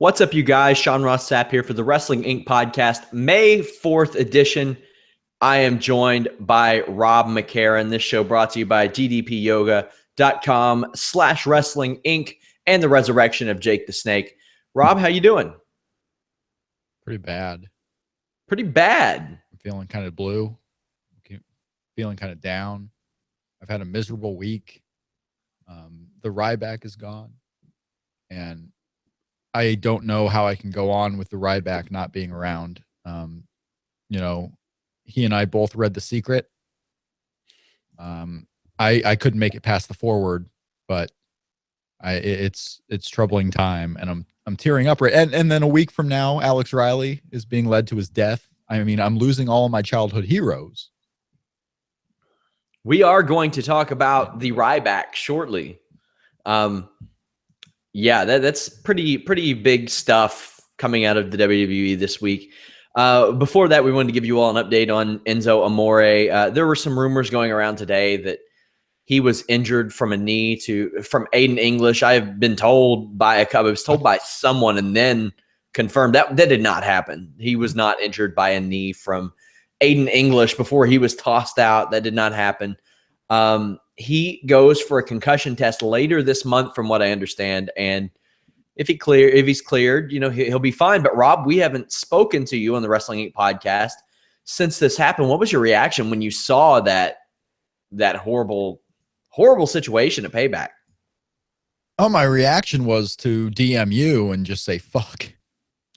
What's up, you guys? Sean Ross Sapp here for the Wrestling Inc. podcast, May 4th edition. I am joined by Rob McCarron. This show brought to you by ddpyoga.com/Wrestling Inc. and the resurrection of Jake the Snake. Rob, how you doing? Pretty bad. Pretty bad. I'm feeling kind of blue. Feeling kind of down. I've had a miserable week. The Ryback is gone. And I don't know how I can go on with the Ryback not being around. He and I both read The Secret. I couldn't make it past the forward, but it's troubling time, and I'm tearing up. Right, and then a week from now, Alex Riley is being led to his death. I mean, I'm losing all of my childhood heroes. We are going to talk about the Ryback shortly. Yeah, that's pretty big stuff coming out of the WWE this week. Before that, we wanted to give you all an update on Enzo Amore. There were some rumors going around today that he was injured from a knee from Aiden English. I have been told I was told by someone and then confirmed that did not happen. He was not injured by a knee from Aiden English before he was tossed out. That did not happen. He goes for a concussion test later this month, from what I understand. And if he's cleared, he'll be fine. But Rob, we haven't spoken to you on the Wrestling Inc. podcast since this happened. What was your reaction when you saw that horrible situation at Payback? Oh, my reaction was to DM you and just say, fuck.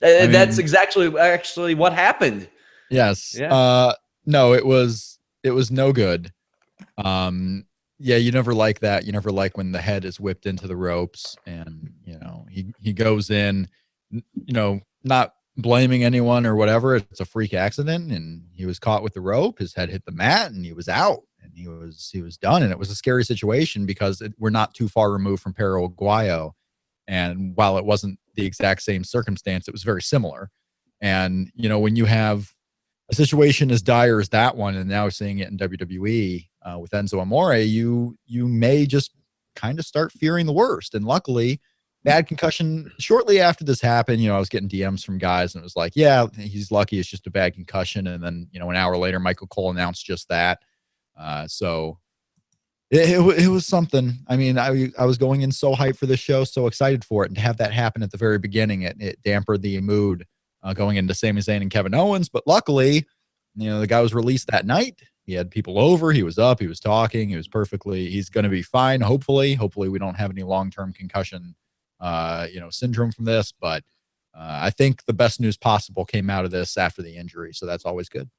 That's actually what happened. Yes. Yeah. No, it was no good. Yeah, you never like that. You never like when the head is whipped into the ropes, and he goes in, not blaming anyone or whatever. It's a freak accident, and he was caught with the rope. His head hit the mat, and he was out, and he was done. And it was a scary situation because we're not too far removed from Perro Aguayo, and while it wasn't the exact same circumstance, it was very similar. And when you have a situation as dire as that one, and now seeing it in WWE with Enzo Amore, you may just kind of start fearing the worst. And luckily, bad concussion. Shortly after this happened, I was getting DMs from guys, and it was like, yeah, he's lucky. It's just a bad concussion. And then, an hour later, Michael Cole announced just that. So it was something. I mean, I was going in so hyped for this show, so excited for it. And to have that happen at the very beginning, it dampened the mood going into Sami Zayn and Kevin Owens. But luckily, the guy was released that night. He had people over. He was up. He was talking. He's going to be fine. Hopefully we don't have any long-term concussion, syndrome from this. But I think the best news possible came out of this after the injury. So that's always good.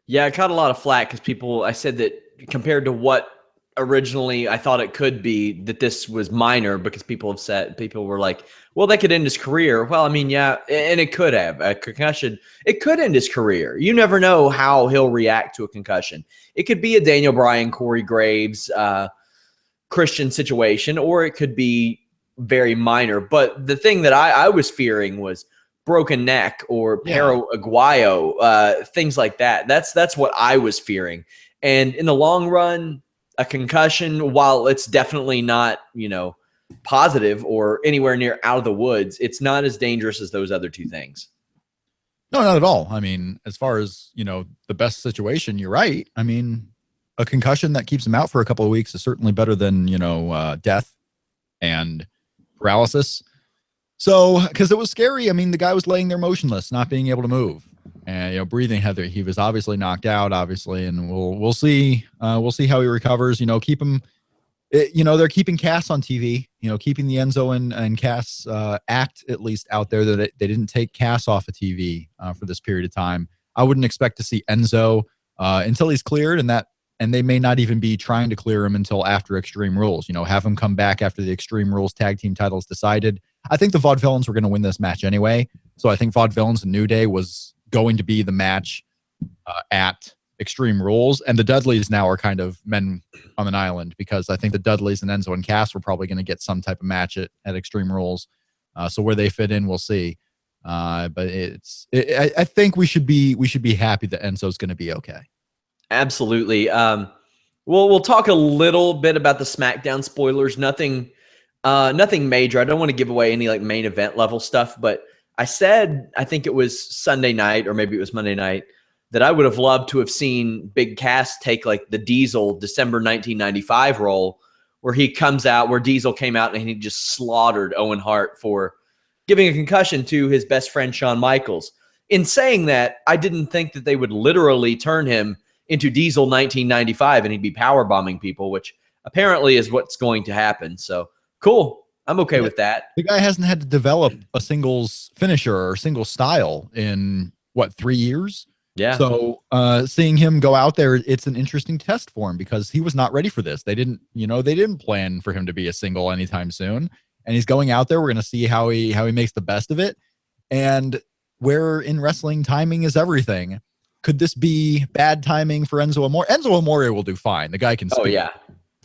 Yeah, I caught a lot of flack because I said that compared to what originally I thought it could be, that this was minor, because people were like, well, that could end his career. Well, I mean, yeah, and it could have a concussion. It could end his career. You never know how he'll react to a concussion. It could be a Daniel Bryan, Corey Graves, Christian situation, or it could be very minor. But the thing that I was fearing was broken neck or Perro Aguayo, things like that. That's what I was fearing. And in the long run, a concussion, while it's definitely not, positive or anywhere near out of the woods, it's not as dangerous as those other two things. No, not at all. I mean, as far as, the best situation, you're right. I mean, a concussion that keeps him out for a couple of weeks is certainly better than, death and paralysis. So, because it was scary. I mean, the guy was laying there motionless, not being able to move. And breathing. Heather, he was obviously knocked out, and we'll see how he recovers. Keep him. They're keeping Cass on TV. Keeping the Enzo and Cass act at least out there. That they didn't take Cass off of TV for this period of time. I wouldn't expect to see Enzo until he's cleared, and they may not even be trying to clear him until after Extreme Rules. Have him come back after the Extreme Rules tag team titles decided. I think the Vaudevillains were going to win this match anyway, so I think Vaudevillains and New Day was going to be the match at Extreme Rules, and the Dudleys now are kind of men on an island, because I think the Dudleys and Enzo and Cass were probably going to get some type of match at Extreme Rules. So where they fit in, we'll see. But I think we should be happy that Enzo's going to be okay. Absolutely. We'll talk a little bit about the SmackDown spoilers. Nothing Nothing major. I don't want to give away any like main event level stuff, but I said, I think it was Sunday night or maybe it was Monday night, that I would have loved to have seen Big Cass take like the Diesel December 1995 role where he comes out, where Diesel came out and he just slaughtered Owen Hart for giving a concussion to his best friend Shawn Michaels. In saying that, I didn't think that they would literally turn him into Diesel 1995 and he'd be power bombing people, which apparently is what's going to happen. So cool. I'm okay with that. The guy hasn't had to develop a singles finisher or single style in what, 3 years? Yeah. So seeing him go out there, it's an interesting test for him because he was not ready for this. They didn't plan for him to be a single anytime soon. And he's going out there. We're going to see how he makes the best of it. And where in wrestling, timing is everything. Could this be bad timing for Enzo Amore? Enzo Amore will do fine. The guy can speak. Oh yeah.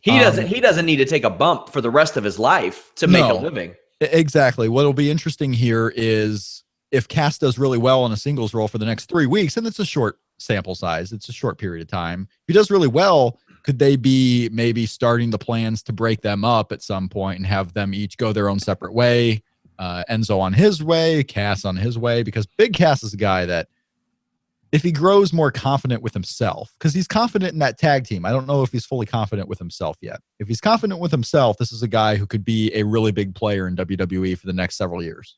He doesn't need to take a bump for the rest of his life to make a living. Exactly. What'll be interesting here is if Cass does really well in a singles role for the next 3 weeks, and it's a short sample size, it's a short period of time. If he does really well, could they be maybe starting the plans to break them up at some point and have them each go their own separate way? Enzo on his way, Cass on his way, because Big Cass is a guy that if he grows more confident with himself, because he's confident in that tag team. I don't know if he's fully confident with himself yet. If he's confident with himself, this is a guy who could be a really big player in WWE for the next several years.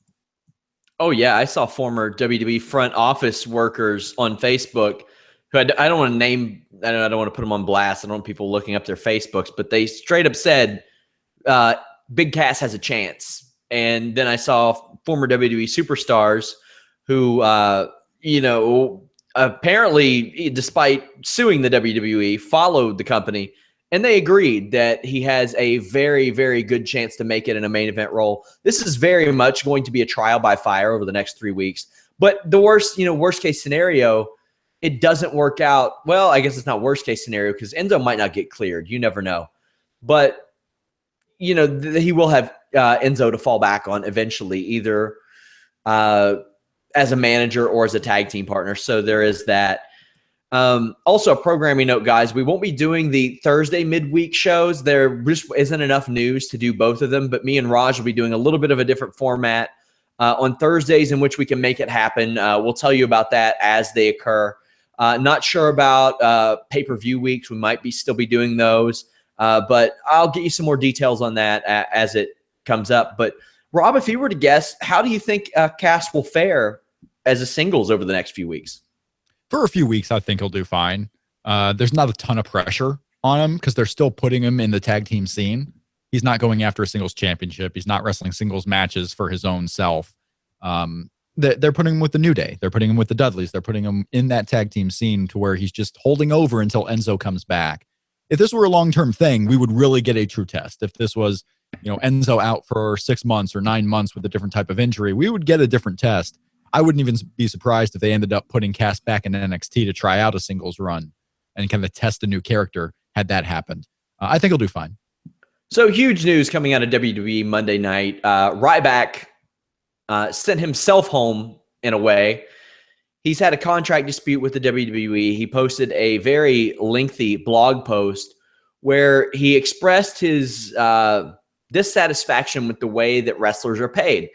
Oh, yeah. I saw former WWE front office workers on Facebook who I don't want to name, I don't want to put them on blast. I don't want people looking up their Facebooks, but they straight up said, Big Cass has a chance. And then I saw former WWE superstars who, apparently, despite suing the WWE, followed the company, and they agreed that he has a very, very good chance to make it in a main event role. This is very much going to be a trial by fire over the next 3 weeks. But the worst case scenario, it doesn't work out. Well, I guess it's not worst case scenario because Enzo might not get cleared. You never know. But, he will have Enzo to fall back on eventually, either as a manager or as a tag team partner. So there is that. Also, a programming note, guys, we won't be doing the Thursday midweek shows. There just isn't enough news to do both of them, but me and Raj will be doing a little bit of a different format on Thursdays in which we can make it happen. We'll tell you about that as they occur. Not sure about pay-per-view weeks. We might still be doing those, but I'll get you some more details on that as it comes up. But Rob, if you were to guess, how do you think Cass will fare as a singles over the next few weeks? For a few weeks, I think he'll do fine. There's not a ton of pressure on him because they're still putting him in the tag team scene. He's not going after a singles championship. He's not wrestling singles matches for his own self. They're putting him with the New Day. They're putting him with the Dudleys. They're putting him in that tag team scene to where he's just holding over until Enzo comes back. If this were a long-term thing, we would really get a true test. If this was, Enzo out for 6 months or 9 months with a different type of injury, we would get a different test. I wouldn't even be surprised if they ended up putting Cass back in NXT to try out a singles run and kind of test a new character had that happened. I think he'll do fine. So huge news coming out of WWE Monday night. Ryback sent himself home in a way. He's had a contract dispute with the WWE. He posted a very lengthy blog post where he expressed his dissatisfaction with the way that wrestlers are paid.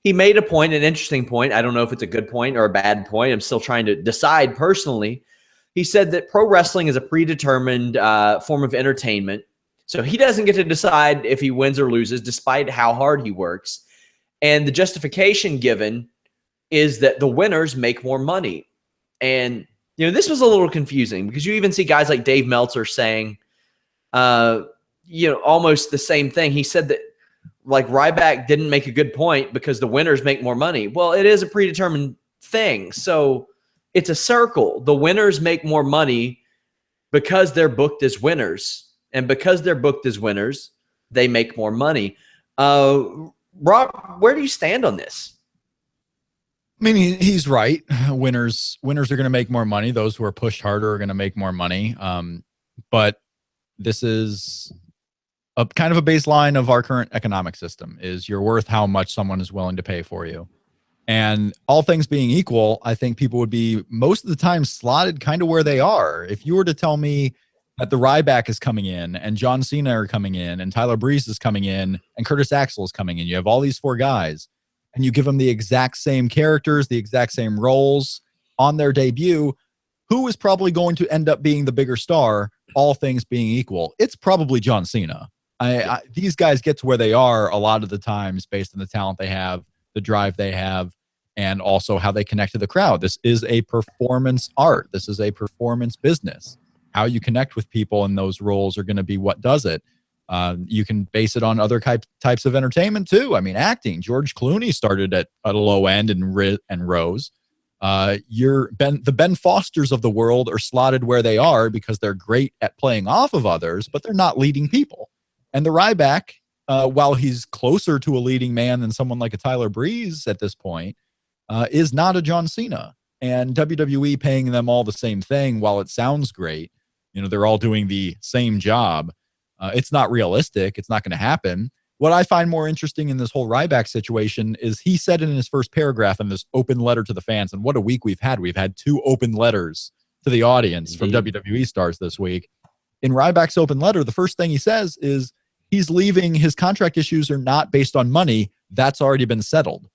He made a point, an interesting point. I don't know if it's a good point or a bad point. I'm still trying to decide personally. He said that pro wrestling is a predetermined form of entertainment. So he doesn't get to decide if he wins or loses, despite how hard he works. And the justification given is that the winners make more money. And, this was a little confusing because you even see guys like Dave Meltzer saying, almost the same thing. He said that, like, Ryback didn't make a good point because the winners make more money. Well, it is a predetermined thing. So it's a circle. The winners make more money because they're booked as winners. And because they're booked as winners, they make more money. Rob, where do you stand on this? I mean, he's right. Winners are going to make more money. Those who are pushed harder are going to make more money. But this is a kind of a baseline of our current economic system is you're worth how much someone is willing to pay for you. And all things being equal, I think people would be most of the time slotted kind of where they are. If you were to tell me that the Ryback is coming in, and John Cena are coming in, and Tyler Breeze is coming in, and Curtis Axel is coming in. You have all these 4 guys, and you give them the exact same characters, the exact same roles on their debut. Who is probably going to end up being the bigger star, all things being equal? It's probably John Cena. These guys get to where they are a lot of the times based on the talent they have, the drive they have, and also how they connect to the crowd. This is a performance art. This is a performance business. How you connect with people in those roles are going to be what does it. You can base it on other types of entertainment too. I mean, acting. George Clooney started at a low end and rose. The Ben Fosters of the world are slotted where they are because they're great at playing off of others, but they're not leading people. And the Ryback, while he's closer to a leading man than someone like a Tyler Breeze at this point, is not a John Cena. And WWE paying them all the same thing, while it sounds great, they're all doing the same job. It's not realistic. It's not going to happen. What I find more interesting in this whole Ryback situation is he said in his first paragraph in this open letter to the fans, and what a week we've had. We've had 2 open letters to the audience from WWE stars this week. In Ryback's open letter, the first thing he says is he's leaving. His contract issues are not based on money. That's already been settled.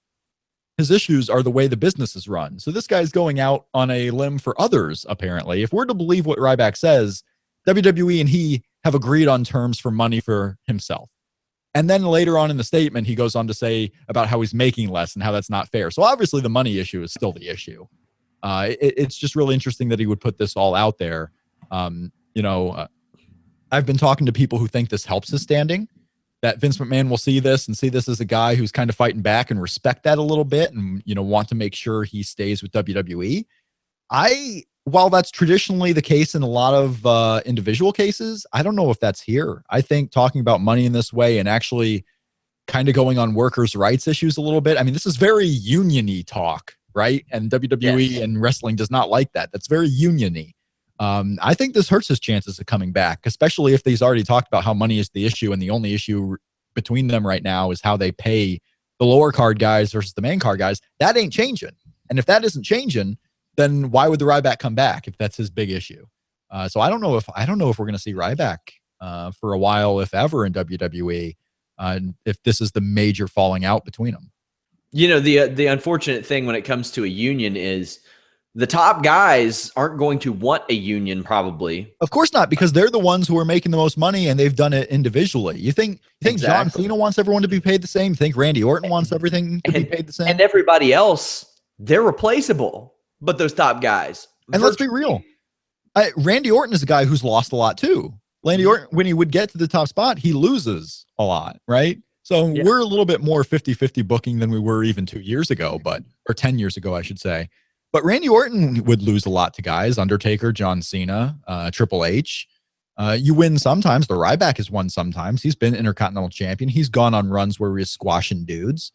His issues are the way the business is run. So this guy's going out on a limb for others, apparently. If we're to believe what Ryback says, WWE and he have agreed on terms for money for himself. And then later on in the statement, he goes on to say about how he's making less and how that's not fair. So obviously the money issue is still the issue. It's just really interesting that he would put this all out there. I've been talking to people who think this helps his standing, that Vince McMahon will see this as a guy who's kind of fighting back and respect that a little bit and, want to make sure he stays with WWE. While that's traditionally the case in a lot of individual cases, I don't know if that's here. I think talking about money in this way and actually kind of going on workers' rights issues a little bit. I mean, this is very union-y talk, right? And WWE and wrestling does not like that. That's very union-y. I think this hurts his chances of coming back, especially if he's already talked about how money is the issue, and the only issue between them right now is how they pay the lower card guys versus the main card guys. That ain't changing. And if that isn't changing, then why would the Ryback come back if that's his big issue? So I don't know if we're going to see Ryback for a while, if ever, in WWE, if this is the major falling out between them. The unfortunate thing when it comes to a union is the top guys aren't going to want a union, probably. Of course not, because they're the ones who are making the most money and they've done it individually. You think exactly. John Cena wants everyone to be paid the same? You think Randy Orton wants everything to be paid the same? And everybody else, they're replaceable. But those top guys. And let's be real. Randy Orton is a guy who's lost a lot too. Randy Orton, when he would get to the top spot, he loses a lot, right? So we're a little bit more 50-50 booking than we were even 2 years ago, or 10 years ago, I should say. But Randy Orton would lose a lot to guys. Undertaker, John Cena, Triple H. You win sometimes. The Ryback has won sometimes. He's been Intercontinental Champion. He's gone on runs where he's squashing dudes.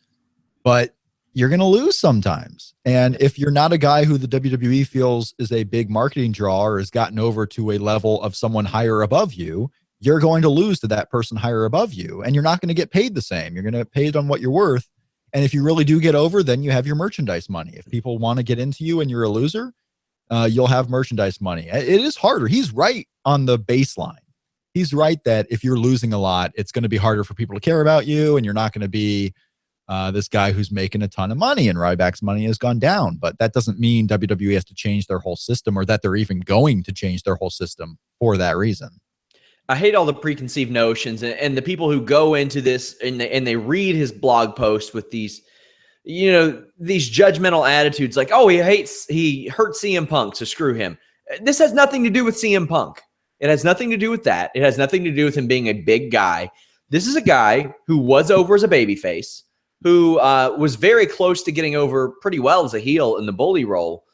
But you're going to lose sometimes. And if you're not a guy who the WWE feels is a big marketing draw or has gotten over to a level of someone higher above you, you're going to lose to that person higher above you. And you're not going to get paid the same. You're going to get paid on what you're worth. And if you really do get over, then you have your merchandise money. If people want to get into you and you're a loser, you'll have merchandise money. It is harder. He's right on the baseline. He's right that if you're losing a lot, it's going to be harder for people to care about you, and you're not going to be this guy who's making a ton of money, and Ryback's money has gone down. But that doesn't mean WWE has to change their whole system, or that they're even going to change their whole system for that reason. I hate all the preconceived notions and the people who go into this and they read his blog post with these, these judgmental attitudes like, oh, he hurt CM Punk, so screw him. This has nothing to do with CM Punk. It has nothing to do with that. It has nothing to do with him being a big guy. This is a guy who was over as a babyface, who was very close to getting over pretty well as a heel in the bully role.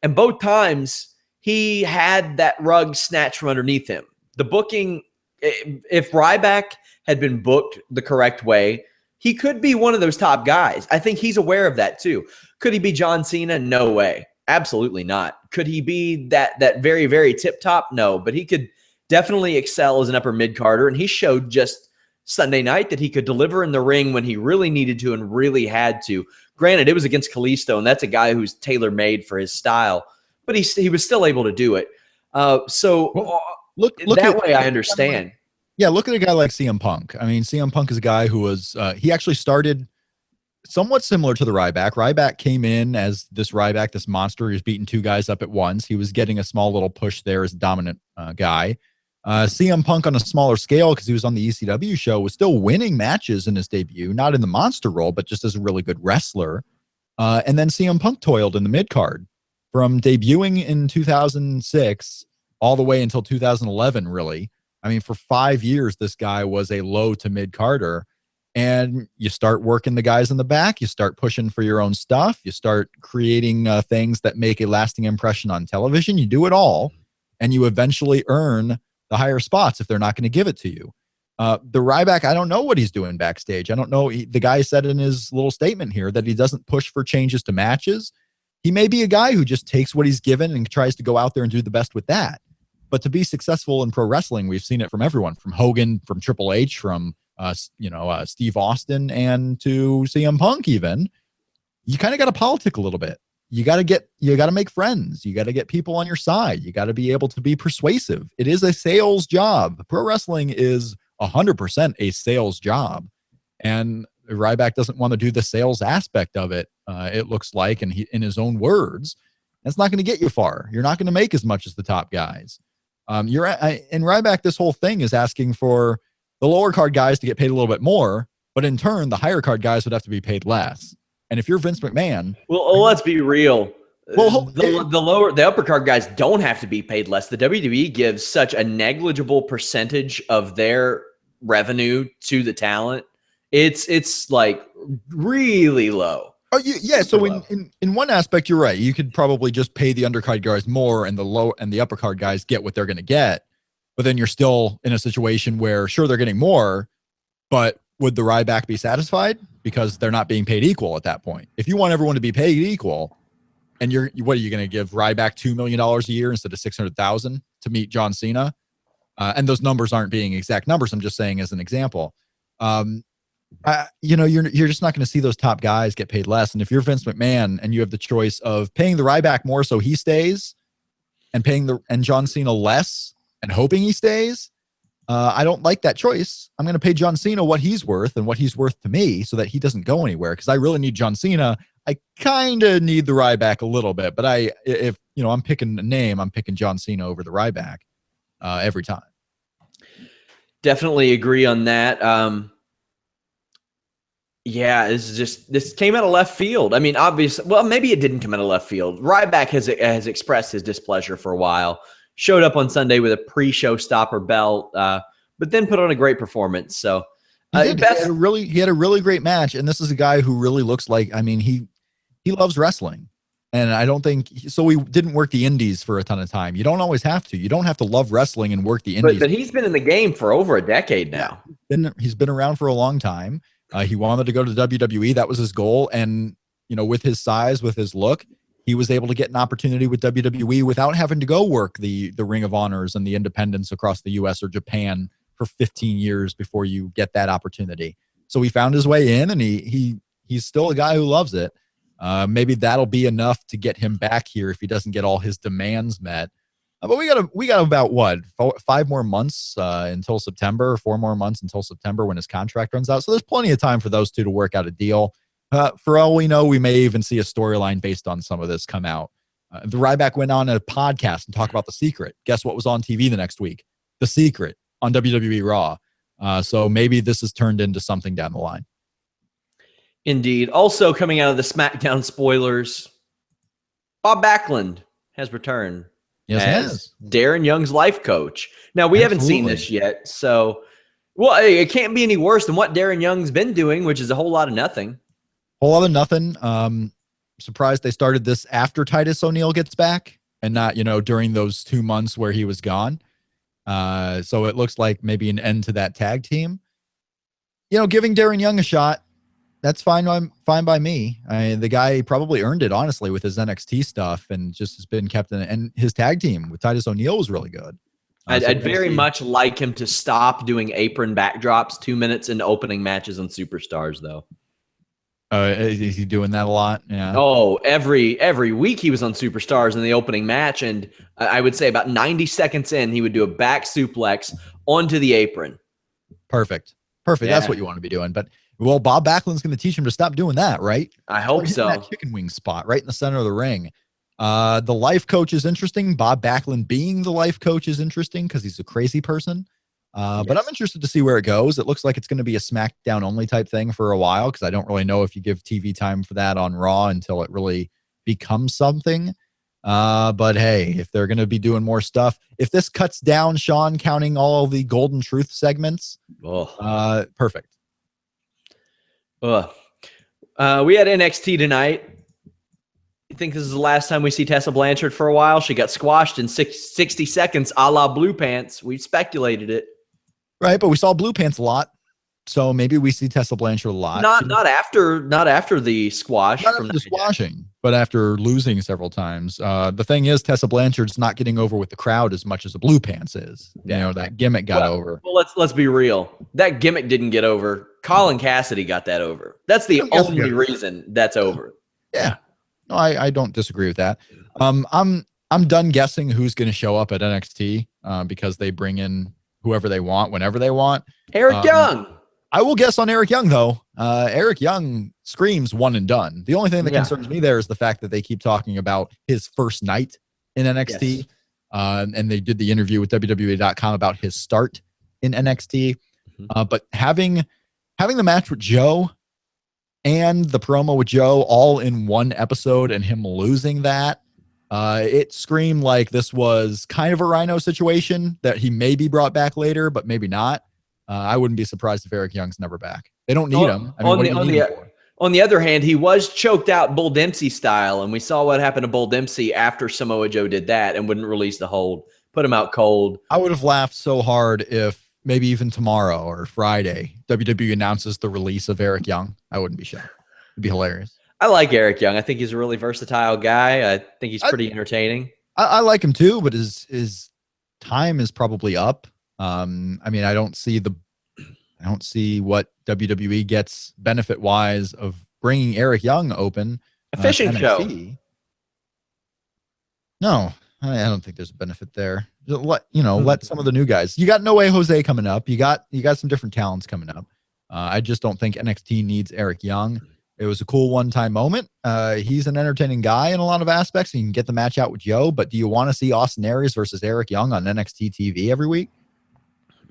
And both times he had that rug snatched from underneath him. The booking, if Ryback had been booked the correct way, he could be one of those top guys. I think he's aware of that too. Could he be John Cena? No way. Absolutely not. Could he be that very, very tip top? No, but he could definitely excel as an upper mid-carder. And he showed just Sunday night that he could deliver in the ring when he really needed to and really had to. Granted, it was against Kalisto, and that's a guy who's tailor-made for his style, but he was still able to do it. Well, look that at way I understand. Yeah, look at a guy like CM Punk. I mean, CM Punk is a guy who was he actually started somewhat similar to the Ryback. Ryback came in as this Ryback, this monster. He was beating two guys up at once. He was getting a small little push there as a dominant guy. CM Punk on a smaller scale, because he was on the ECW show, was still winning matches in his debut, not in the monster role, but just as a really good wrestler. And then CM Punk toiled in the mid card from debuting in 2006 all the way until 2011, really. I mean, for 5 years, this guy was a low to mid carder. And you start working the guys in the back. You start pushing for your own stuff. You start creating things that make a lasting impression on television. You do it all, and you eventually earn the higher spots if they're not going to give it to you. The Ryback, I don't know what he's doing backstage. I don't know. The guy said in his little statement here that he doesn't push for changes to matches. He may be a guy who just takes what he's given and tries to go out there and do the best with that. But to be successful in pro wrestling, we've seen it from everyone, from Hogan, from Triple H, from Steve Austin, and to CM Punk. Even you kind of got to politic a little bit. You got to make friends. You got to get people on your side. You got to be able to be persuasive. It is a sales job. Pro wrestling is 100% a sales job, and Ryback doesn't want to do the sales aspect of it. It looks like, and in his own words, that's not going to get you far. You're not going to make as much as the top guys. In Ryback, this whole thing is asking for the lower card guys to get paid a little bit more, but in turn, the higher card guys would have to be paid less. And if you're Vince McMahon, well, let's be real. Well, the upper card guys don't have to be paid less. The WWE gives such a negligible percentage of their revenue to the talent. It's like really low. Oh, yeah. So in one aspect, you're right. You could probably just pay the undercard guys more, and the upper card guys get what they're going to get. But then you're still in a situation where, sure, they're getting more, but would the Ryback be satisfied? Because they're not being paid equal at that point. If you want everyone to be paid equal, and what are you going to give Ryback $2 million a year instead of $600,000 to meet John Cena? And those numbers aren't being exact numbers. I'm just saying as an example. You're just not going to see those top guys get paid less. And if you're Vince McMahon and you have the choice of paying the Ryback more so he stays, and paying John Cena less and hoping he stays, I don't like that choice. I'm going to pay John Cena what he's worth and what he's worth to me so that he doesn't go anywhere, because I really need John Cena. I kind of need the Ryback a little bit, but if I'm picking a name, I'm picking John Cena over the Ryback every time. Definitely agree on that. Yeah, this came out of left field. I mean, obviously, well, maybe it didn't come out of left field. Ryback has expressed his displeasure for a while. Showed up on Sunday with a pre-show stopper belt, but then put on a great performance. So he had a really great match, and this is a guy who really looks like, I mean, he loves wrestling, and I don't think so. He didn't work the indies for a ton of time. You don't always have to. You don't have to love wrestling and work the indies. But he's been in the game for over a decade now. He's been around for a long time. He wanted to go to WWE. That was his goal. And, with his size, with his look, he was able to get an opportunity with WWE without having to go work the Ring of Honors and the independents across the US or Japan for 15 years before you get that opportunity. So he found his way in, and he's still a guy who loves it. Maybe that'll be enough to get him back here if he doesn't get all his demands met. But we got about 5 more months until September, 4 more months until September when his contract runs out. So there's plenty of time for those two to work out a deal. For all we know, we may even see a storyline based on some of this come out. The Ryback went on a podcast and talked about The Secret. Guess what was on TV the next week? The Secret on WWE Raw. So maybe this has turned into something down the line. Indeed. Also coming out of the SmackDown spoilers, Bob Backlund has returned. Yes, as Darren Young's life coach. Now, we haven't seen this yet, so it can't be any worse than what Darren Young's been doing, which is a whole lot of nothing. Surprised they started this after Titus O'Neil gets back and not, during those 2 months where he was gone. So it looks like maybe an end to that tag team. Giving Darren Young a shot, that's fine by me. The guy probably earned it, honestly, with his NXT stuff, and just has been kept in. And his tag team with Titus O'Neil was really good. I'd very much like him to stop doing apron backdrops 2 minutes into opening matches on Superstars, though. Is he doing that a lot? Yeah. Oh, every week he was on Superstars in the opening match, and I would say about 90 seconds in, he would do a back suplex onto the apron. Perfect. Perfect. Yeah. That's what you want to be doing. But well, Bob Backlund's going to teach him to stop doing that, right? I hope so. That chicken wing spot right in the center of the ring. The life coach is interesting. Bob Backlund being the life coach is interesting because he's a crazy person. But I'm interested to see where it goes. It looks like it's going to be a SmackDown only type thing for a while because I don't really know if you give TV time for that on Raw until it really becomes something. But hey, if they're going to be doing more stuff, if this cuts down Sean counting all the Golden Truth segments, perfect. We had NXT tonight. You think this is the last time we see Tessa Blanchard for a while? She got squashed in 60 seconds, a la Blue Pants. We speculated it. Right, but we saw Blue Pants a lot, so maybe we see Tessa Blanchard a lot. Not after the squash. Not after the squashing, but after losing several times. The thing is, Tessa Blanchard's not getting over with the crowd as much as a Blue Pants is. Yeah. You know, that gimmick got over. Well, let's be real. That gimmick didn't get over. Colin Cassidy got that over. That's the only reason that's over. Yeah. No, I don't disagree with that. I'm done guessing who's going to show up at NXT because they bring in whoever they want, whenever they want. Eric Young. I will guess on Eric Young, though. Eric Young screams one and done. The only thing that concerns me there is the fact that they keep talking about his first night in NXT. Yes. And they did the interview with WWE.com about his start in NXT. Mm-hmm. But having the match with Joe and the promo with Joe all in one episode and him losing that, it screamed like this was kind of a Rhino situation that he may be brought back later, but maybe not. I wouldn't be surprised if Eric Young's never back. They don't need him. I mean, on the other hand, he was choked out Bull Dempsey style, and we saw what happened to Bull Dempsey after Samoa Joe did that and wouldn't release the hold, put him out cold. I would have laughed so hard if maybe even tomorrow or Friday, WWE announces the release of Eric Young. I wouldn't be shocked. It'd be hilarious. I like Eric Young. I think he's a really versatile guy. I think he's pretty entertaining. I like him too, but his time is probably up. I mean, I don't see what WWE gets benefit wise of bringing Eric Young open. A fishing show. No, I don't think there's a benefit there. Let some of the new guys. You got No Way Jose coming up. You got some different talents coming up. I just don't think NXT needs Eric Young. It was a cool one-time moment. He's an entertaining guy in a lot of aspects. You can get the match out with Joe, but do you want to see Austin Aries versus Eric Young on NXT TV every week?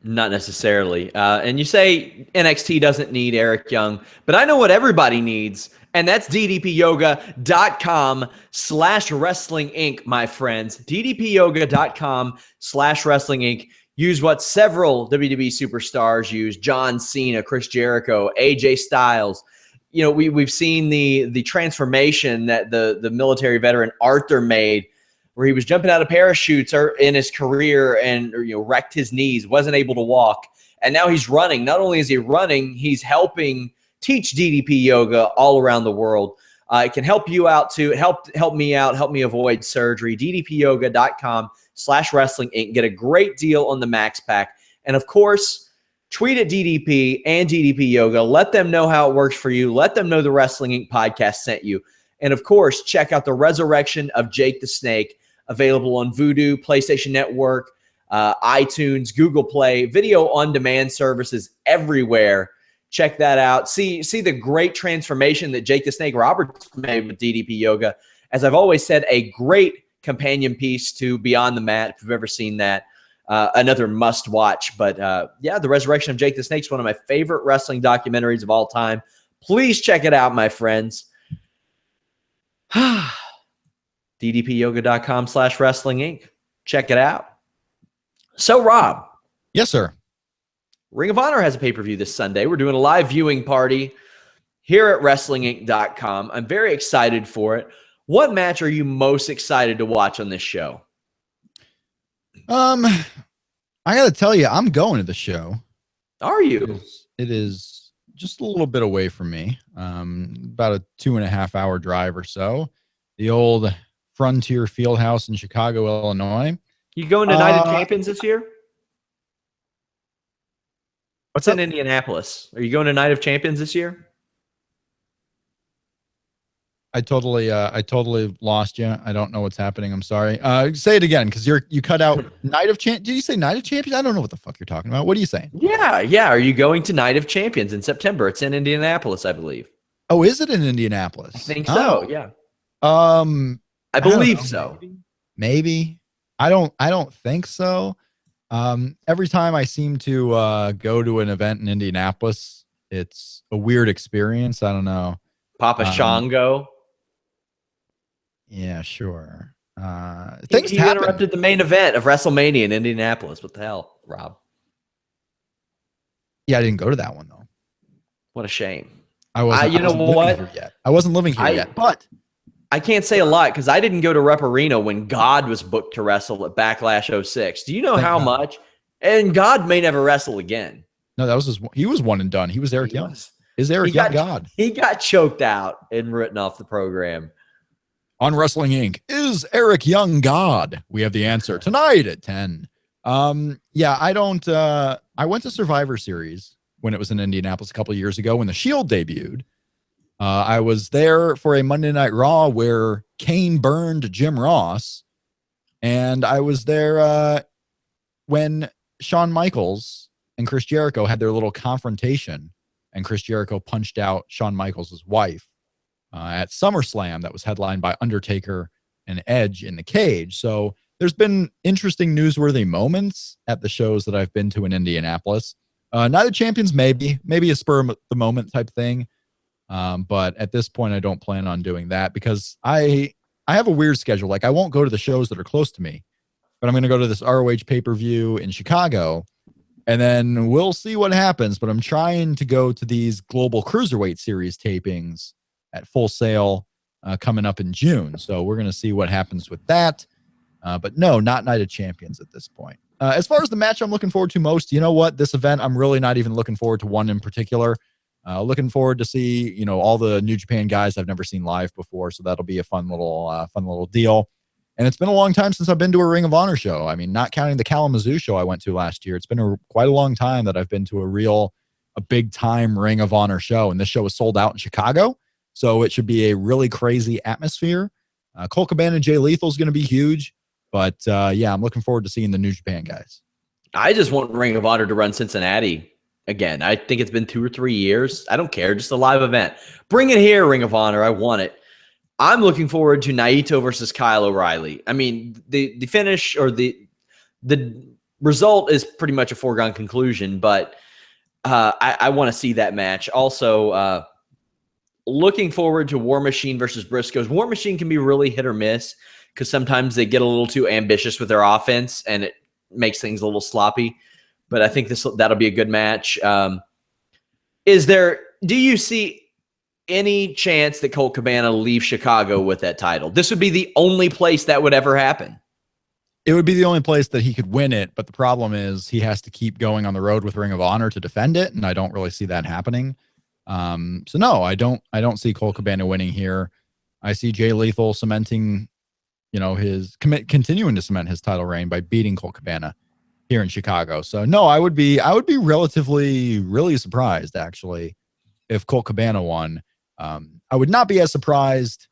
Not necessarily. And you say NXT doesn't need Eric Young, but I know what everybody needs, and that's ddpyoga.com/wrestling inc, my friends. ddpyoga.com/wrestling inc. Use what several WWE superstars use: John Cena, Chris Jericho, AJ Styles. You know, we've seen the transformation that the military veteran Arthur made, where he was jumping out of parachutes in his career and wrecked his knees, wasn't able to walk, and now he's running. Not only is he running, he's helping teach DDP yoga all around the world. It can help you out too. Help me out. Help me avoid surgery. ddpyoga.com/wrestling inc. Get a great deal on the Max Pack, and of course, tweet at DDP and DDP Yoga. Let them know how it works for you. Let them know the Wrestling Inc. podcast sent you. And of course, check out the Resurrection of Jake the Snake, available on Vudu, PlayStation Network, iTunes, Google Play, video on demand services everywhere. Check that out. See the great transformation that Jake the Snake Roberts made with DDP Yoga. As I've always said, a great companion piece to Beyond the Mat, if you've ever seen that. Another must watch. But the Resurrection of Jake the Snake is one of my favorite wrestling documentaries of all time. Please check it out, my friends. ddpyoga.com/wrestling inc. Check it out. So, Rob. Yes, sir. Ring of Honor has a pay-per-view this Sunday. We're doing a live viewing party here at WrestlingInc.com. I'm very excited for it. What match are you most excited to watch on this show? I gotta tell you, I'm going to the show. Are you? It is just a little bit away from me. About a 2.5-hour drive or so. The old Frontier Fieldhouse in Chicago, Illinois. You going to Night of Champions this year? What's in Indianapolis? Are you going to Night of Champions this year? I totally lost you. I don't know what's happening. I'm sorry. Say it again, because you cut out. Night of Champions. Did you say Night of Champions? I don't know what the fuck you're talking about. What are you saying? Yeah. Are you going to Night of Champions in September? It's in Indianapolis, I believe. Oh, is it in Indianapolis? I think so. Yeah. I don't believe know. so. Maybe. I don't think so. Every time I seem to go to an event in Indianapolis, it's a weird experience. I don't know. Papa Shango. Yeah, sure. Things he interrupted the main event of WrestleMania in Indianapolis. What the hell, Rob? Yeah, I didn't go to that one though. What a shame. I wasn't living here yet. I wasn't living here yet, but I can't say a lot because I didn't go to Rep Arena when God was booked to wrestle at Backlash 06. Do you know how much? And God may never wrestle again. No, that was he was one and done. He was Eric Young. Is Eric Young God? He got choked out and written off the program. On Wrestling Inc. Is Eric Young God? We have the answer tonight at 10. Yeah, I went to Survivor Series when it was in Indianapolis a couple of years ago when the Shield debuted. I was there for a Monday Night Raw where Kane burned Jim Ross. And I was there when Shawn Michaels and Chris Jericho had their little confrontation, and Chris Jericho punched out Shawn Michaels' wife at SummerSlam that was headlined by Undertaker and Edge in the cage. So there's been interesting newsworthy moments at the shows that I've been to in Indianapolis. Night of Champions, maybe a spur of the moment type thing. But at this point, I don't plan on doing that because I have a weird schedule. Like I won't go to the shows that are close to me, but I'm going to go to this ROH pay-per-view in Chicago, and then we'll see what happens. But I'm trying to go to these Global Cruiserweight Series tapings at Full Sail coming up in June. So we're going to see what happens with that. But no, not Night of Champions at this point. As far as the match I'm looking forward to most, you know what? This event, I'm really not even looking forward to one in particular. Looking forward to see, all the New Japan guys I've never seen live before. So that'll be a fun little deal. And it's been a long time since I've been to a Ring of Honor show. I mean, not counting the Kalamazoo show I went to last year. It's been quite a long time that I've been to a big time Ring of Honor show. And this show was sold out in Chicago. So it should be a really crazy atmosphere. Colt Cabana and Jay Lethal is going to be huge. But yeah, I'm looking forward to seeing the New Japan guys. I just want Ring of Honor to run Cincinnati again. I think it's been 2 or 3 years. I don't care. Just a live event. Bring it here, Ring of Honor. I want it. I'm looking forward to Naito versus Kyle O'Reilly. I mean, the finish or the result is pretty much a foregone conclusion, but I want to see that match. Also, looking forward to War Machine versus Briscoes. War Machine can be really hit or miss because sometimes they get a little too ambitious with their offense and it makes things a little sloppy. But I think that'll be a good match. Do you see any chance that Colt Cabana leaves Chicago with that title? This would be the only place that would ever happen. It would be the only place that he could win it, but the problem is he has to keep going on the road with Ring of Honor to defend it, and I don't really see that happening. So no, I don't see Colt Cabana winning here. I see Jay Lethal cementing, continuing to cement his title reign by beating Colt Cabana here in Chicago. So no, I would be really surprised actually if Colt Cabana won. I would not be as surprised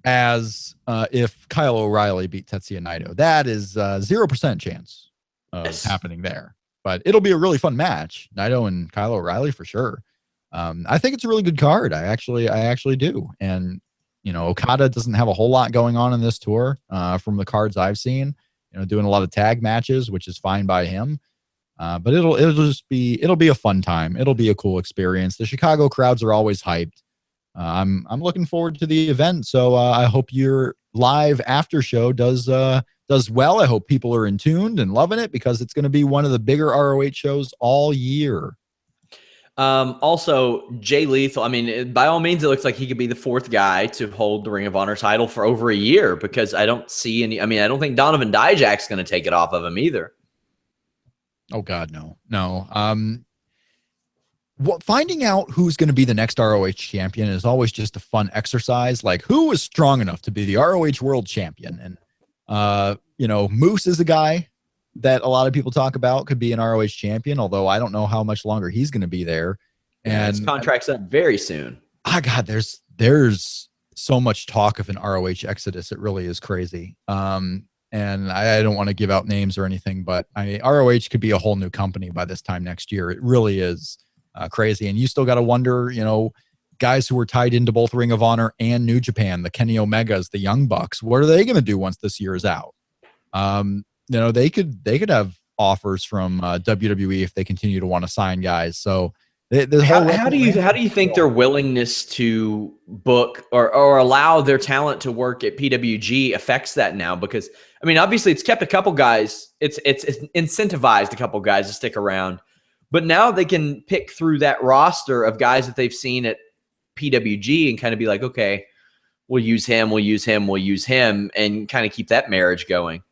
as if Kyle O'Reilly beat Tetsuya Naito. That is 0% chance of happening there. But it'll be a really fun match. Naito and Kyle O'Reilly for sure. I think it's a really good card. I actually do. And Okada doesn't have a whole lot going on in this tour from the cards I've seen. Doing a lot of tag matches, which is fine by him. But it'll be a fun time. It'll be a cool experience. The Chicago crowds are always hyped. I'm looking forward to the event. So I hope your live after show does well. I hope people are in tuned and loving it because it's going to be one of the bigger ROH shows all year. Also, Jay Lethal, I mean, by all means, it looks like he could be the 4th guy to hold the Ring of Honor title for over a year because I don't think Donovan Dijak's going to take it off of him either. Oh God, no. Finding out who's going to be the next ROH champion is always just a fun exercise. Like, who is strong enough to be the ROH world champion? And, Moose is a guy that a lot of people talk about could be an ROH champion, although I don't know how much longer he's going to be there. And his contract's up very soon. God, there's so much talk of an ROH exodus. It really is crazy. And I don't want to give out names or anything, but ROH could be a whole new company by this time next year. It really is crazy. And you still got to wonder, guys who were tied into both Ring of Honor and New Japan, the Kenny Omegas, the Young Bucks, what are they going to do once this year is out? They could have offers from WWE if they continue to want to sign guys. So how do you think their willingness to book or allow their talent to work at PWG affects that now? Because obviously it's kept a couple guys, it's incentivized a couple guys to stick around, but now they can pick through that roster of guys that they've seen at PWG and kind of be like, okay, we'll use him, and kind of keep that marriage going.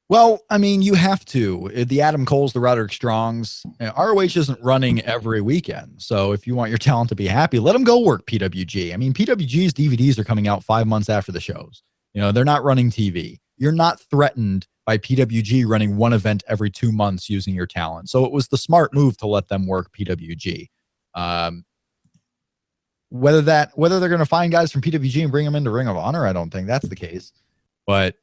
Well, you have to. The Adam Coles, the Roderick Strongs, ROH isn't running every weekend. So if you want your talent to be happy, let them go work PWG. PWG's DVDs are coming out 5 months after the shows. They're not running TV. You're not threatened by PWG running one event every 2 months using your talent. So it was the smart move to let them work PWG. Whether they're going to find guys from PWG and bring them into Ring of Honor, I don't think that's the case. But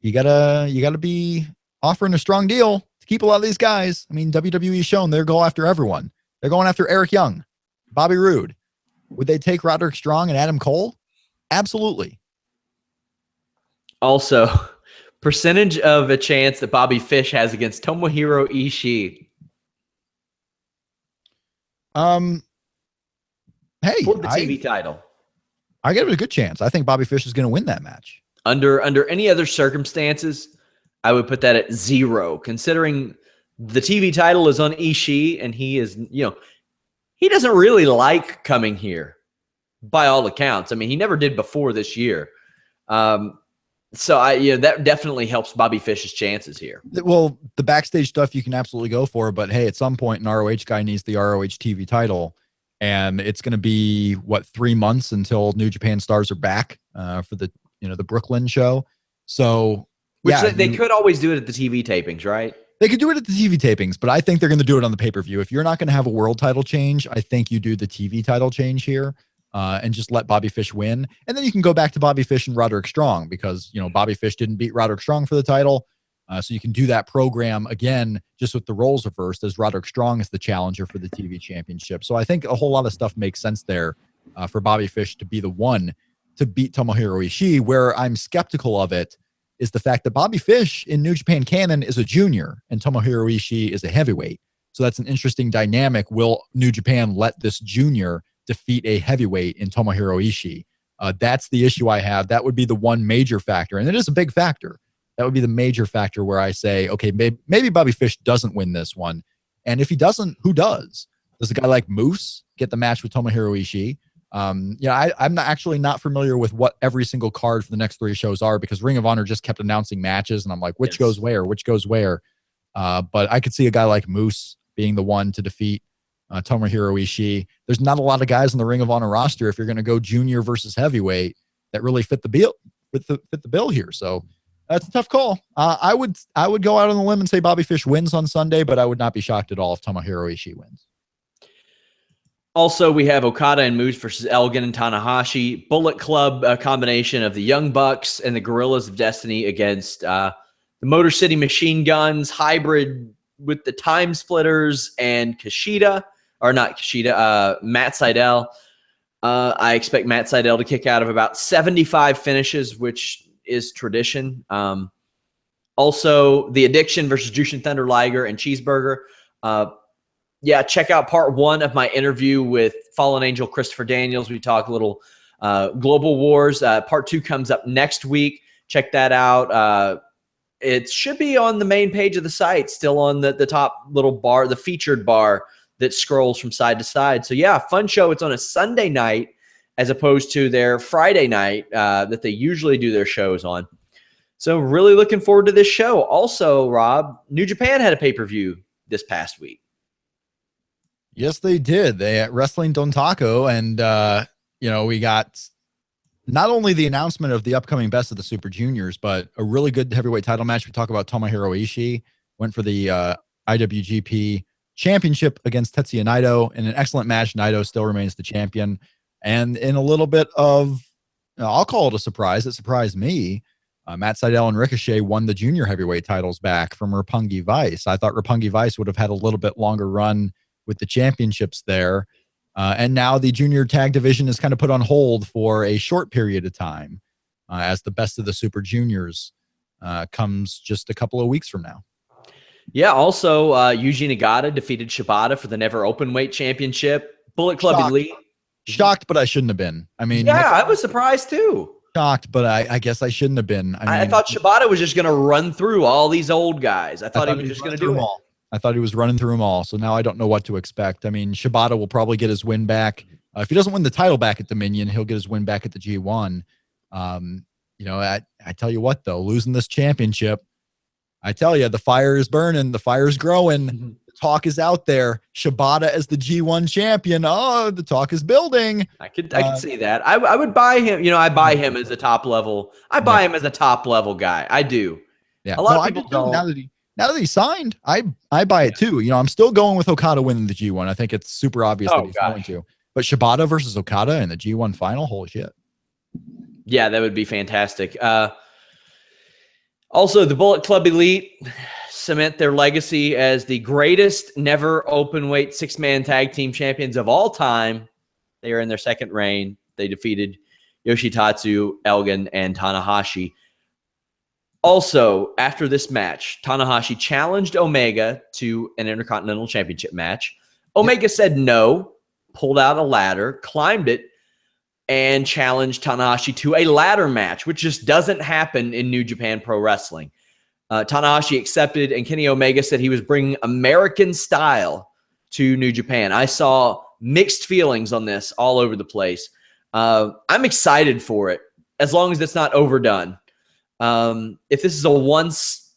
you gotta be offering a strong deal to keep a lot of these guys. WWE's shown they're going after everyone. They're going after Eric Young, Bobby Roode. Would they take Roderick Strong and Adam Cole? Absolutely. Also, percentage of a chance that Bobby Fish has against Tomohiro Ishii. Hey, for the TV title, I give it a good chance. I think Bobby Fish is going to win that match. Under any other circumstances, I would put that at 0, considering the TV title is on Ishii, and he is, he doesn't really like coming here by all accounts. He never did before this year. So that definitely helps Bobby Fish's chances here. Well, the backstage stuff you can absolutely go for, but hey, at some point an ROH guy needs the ROH TV title, and it's going to be 3 months until New Japan stars are back for the Brooklyn show. So they could always do it at the TV tapings, right? They could do it at the TV tapings, but I think they're going to do it on the pay-per-view. If you're not going to have a world title change, I think you do the TV title change here and just let Bobby Fish win. And then you can go back to Bobby Fish and Roderick Strong because, Bobby Fish didn't beat Roderick Strong for the title. So you can do that program again, just with the roles reversed, as Roderick Strong is the challenger for the TV championship. So I think a whole lot of stuff makes sense there for Bobby Fish to be the one to beat Tomohiro Ishii. Where I'm skeptical of it is the fact that Bobby Fish in New Japan canon is a junior and Tomohiro Ishii is a heavyweight. So that's an interesting dynamic. Will New Japan let this junior defeat a heavyweight in Tomohiro Ishii? That's the issue I have. That would be the one major factor, and it is a big factor. That would be the major factor where I say, okay, maybe Bobby Fish doesn't win this one. And if he doesn't, who does? Does a guy like Moose get the match with Tomohiro Ishii? I'm not familiar with what every single card for the next 3 shows are, because Ring of Honor just kept announcing matches, and I'm like, which goes where? But I could see a guy like Moose being the one to defeat Tomohiro Ishii. There's not a lot of guys in the Ring of Honor roster, if you're going to go junior versus heavyweight, that really fit the bill here. So that's a tough call. I would go out on the limb and say Bobby Fish wins on Sunday, but I would not be shocked at all if Tomohiro Ishii wins. Also, we have Okada and Moose versus Elgin and Tanahashi. Bullet Club, a combination of the Young Bucks and the Guerrillas of Destiny against the Motor City Machine Guns, hybrid with the Time Splitters and Matt Sydal. I expect Matt Sydal to kick out of about 75 finishes, which is tradition. Also, The Addiction versus Jushin Thunder Liger and Cheeseburger. Check out part 1 of my interview with Fallen Angel Christopher Daniels. We talk a little Global Wars. Part 2 comes up next week. Check that out. It should be on the main page of the site, still on the top little bar, the featured bar that scrolls from side to side. So fun show. It's on a Sunday night as opposed to their Friday night that they usually do their shows on. So really looking forward to this show. Also, Rob, New Japan had a pay-per-view this past week. Yes, they did. They at Wrestling Dontaku, and we got not only the announcement of the upcoming Best of the Super Juniors, but a really good heavyweight title match. We talk about Tomohiro Ishii went for the IWGP Championship against Tetsuya Naito in an excellent match. Naito still remains the champion. And in a little bit of, I'll call it a surprise. It surprised me. Matt Sydal and Ricochet won the junior heavyweight titles back from Roppongi Vice. I thought Roppongi Vice would have had a little bit longer run with the championships there. And now the junior tag division is kind of put on hold for a short period of time as the best of the Super Juniors comes just a couple of weeks from now. Yeah, also Yuji Nagata defeated Shibata for the Never Openweight Championship. Bullet Club Elite. Shocked, but I shouldn't have been. I mean, yeah, I was surprised too. Shocked, but I guess I shouldn't have been. I thought Shibata was just going to run through all these old guys. I thought he was just going to do it. All. I thought he was running through them all. So now I don't know what to expect. I mean, Shibata will probably get his win back. If he doesn't win the title back at Dominion, he'll get his win back at the G1. I tell you what, though, losing this championship, I tell you, the fire is burning. The fire is growing. The talk is out there. Shibata as the G1 champion. Oh, the talk is building. I could see that. I would buy him. I buy him as a top level. I buy him as a top level guy. I do. Yeah. A lot of people don't. Now that he signed, I buy it too. I'm still going with Okada winning the G1. I think it's super obvious that he's going to. But Shibata versus Okada in the G1 final, holy shit. Yeah, that would be fantastic. Also, the Bullet Club Elite cement their legacy as the greatest never openweight six-man tag team champions of all time. They are in their second reign. They defeated Yoshitatsu, Elgin, and Tanahashi. Also, after this match, Tanahashi challenged Omega to an Intercontinental Championship match. Omega said no, pulled out a ladder, climbed it, and challenged Tanahashi to a ladder match, which just doesn't happen in New Japan Pro Wrestling. Tanahashi accepted, and Kenny Omega said he was bringing American style to New Japan. I saw mixed feelings on this all over the place. I'm excited for it, as long as it's not overdone. If this is a once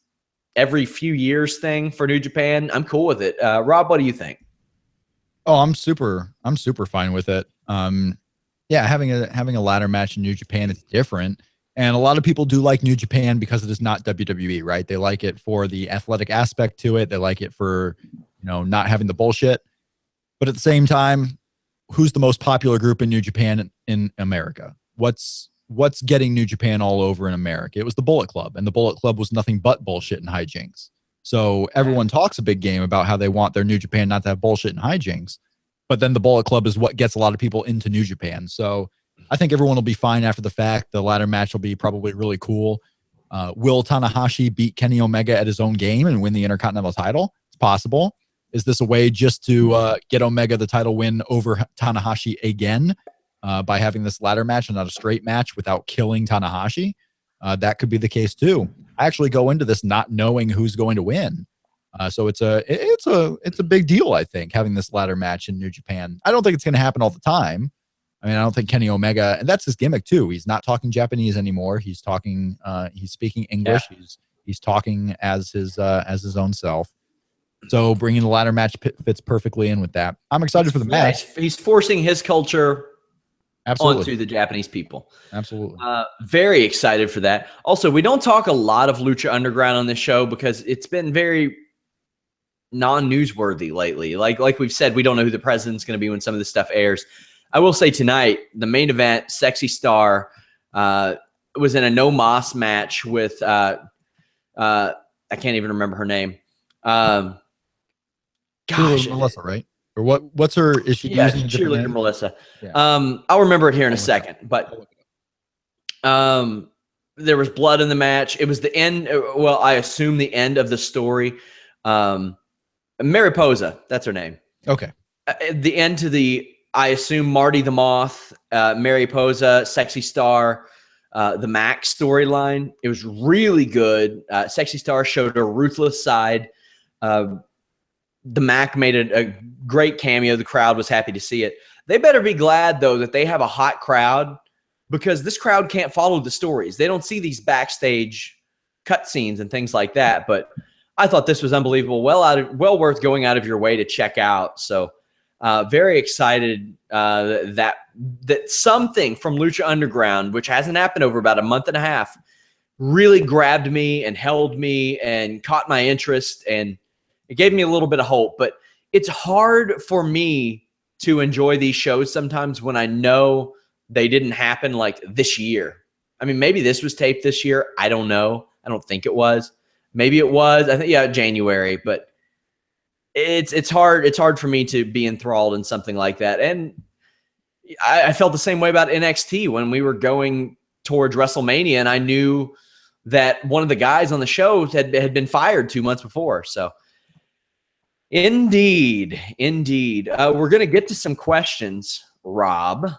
every few years thing for New Japan, I'm cool with it. Rob, what do you think? Oh, I'm super fine with it. Yeah, having a ladder match in New Japan, it's different. And a lot of people do like New Japan because it is not WWE, right? They like it for the athletic aspect to it. They like it for, not having the bullshit. But at the same time, who's the most popular group in New Japan in America? What's getting New Japan all over in America? It was the Bullet Club, and the Bullet Club was nothing but bullshit and hijinks. So everyone talks a big game about how they want their New Japan not to have bullshit and hijinks. But then the Bullet Club is what gets a lot of people into New Japan. So I think everyone will be fine after the fact. The ladder match will be probably really cool. Will Tanahashi beat Kenny Omega at his own game and win the Intercontinental title? It's possible. Is this a way just to get Omega the title win over Tanahashi again by having this ladder match and not a straight match without killing Tanahashi? That could be the case too. I actually go into this not knowing who's going to win. So it's a big deal, I think, having this ladder match in New Japan. I don't think it's going to happen all the time. I mean, I don't think Kenny Omega, and that's his gimmick too. He's not talking Japanese anymore. He's speaking English. Yeah. He's talking as his own self. So bringing the ladder match fits perfectly in with that. I'm excited for the match. He's forcing his culture onto the Japanese people. Absolutely. Very excited for that. Also, we don't talk a lot of Lucha Underground on this show because it's been very non-newsworthy lately. Like we've said, we don't know who the president's going to be when some of this stuff airs. I will say tonight, the main event, Sexy Star, was in a no mas match with I can't even remember her name. Melissa, right? Or what's her, is she using cheerleader Melissa? Yeah. I'll remember it here in a second, but there was blood in the match. It was the end. Well, I assume the end of the story. Mariposa, that's her name. Okay. The end to the, I assume, Marty the Moth, Mariposa, Sexy Star, the Mac storyline. It was really good. Sexy Star showed a ruthless side. The Mac made a great cameo. The crowd was happy to see it. They better be glad, though, that they have a hot crowd, because this crowd can't follow the stories. They don't see these backstage cutscenes and things like that. But I thought this was unbelievable. Well worth going out of your way to check out. So very excited that something from Lucha Underground, which hasn't happened over about a month and a half, really grabbed me and held me and caught my interest, and it gave me a little bit of hope. But it's hard for me to enjoy these shows sometimes when I know they didn't happen like this year. I mean, maybe this was taped this year. I don't know. I don't think it was. Maybe it was. I think, yeah, January. But it's hard. It's hard for me to be enthralled in something like that. And I felt the same way about NXT when we were going towards WrestleMania, and I knew that one of the guys on the show had been fired 2 months before. So, indeed. We're going to get to some questions, Rob.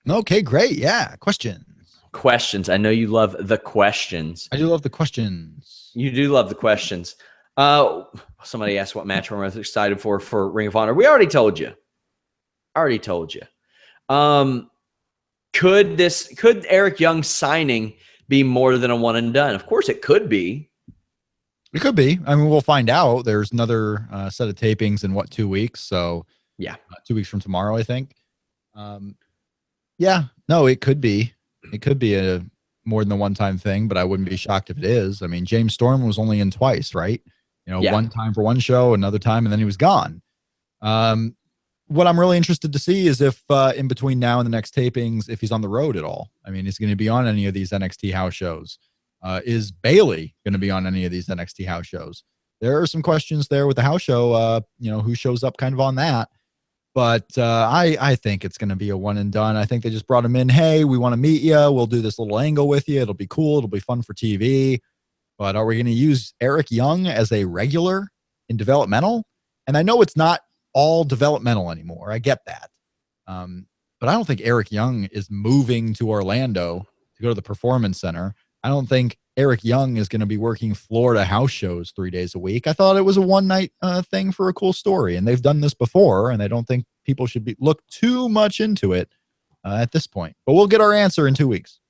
Okay, great. Yeah, questions. I know you love the questions. I do love the questions. You do love the questions. Somebody asked what match we're most excited for Ring of Honor. We already told you. Could Eric Young signing be more than a one and done? Of course it could be. It could be. I mean, we'll find out. There's another set of tapings in 2 weeks. So yeah, 2 weeks from tomorrow, I think. Yeah, no, it could be. It could be a more than a one-time thing, but I wouldn't be shocked if it is. I mean, James Storm was only in twice, right? One time for one show, another time, and then he was gone. What I'm really interested to see is if in between now and the next tapings, if he's on the road at all. I mean, is he going to be on any of these NXT house shows? Is Bailey going to be on any of these NXT house shows? There are some questions there with the house show, who shows up kind of on that. But I think it's going to be a one and done. I think they just brought him in. Hey, we want to meet you. We'll do this little angle with you. It'll be cool. It'll be fun for TV. But are we going to use Eric Young as a regular in developmental? And I know it's not all developmental anymore. I get that. But I don't think Eric Young is moving to Orlando to go to the Performance Center. I don't think Eric Young is going to be working Florida house shows 3 days a week. I thought it was a one-night thing for a cool story, and they've done this before, and I don't think people should look too much into it at this point. But we'll get our answer in 2 weeks.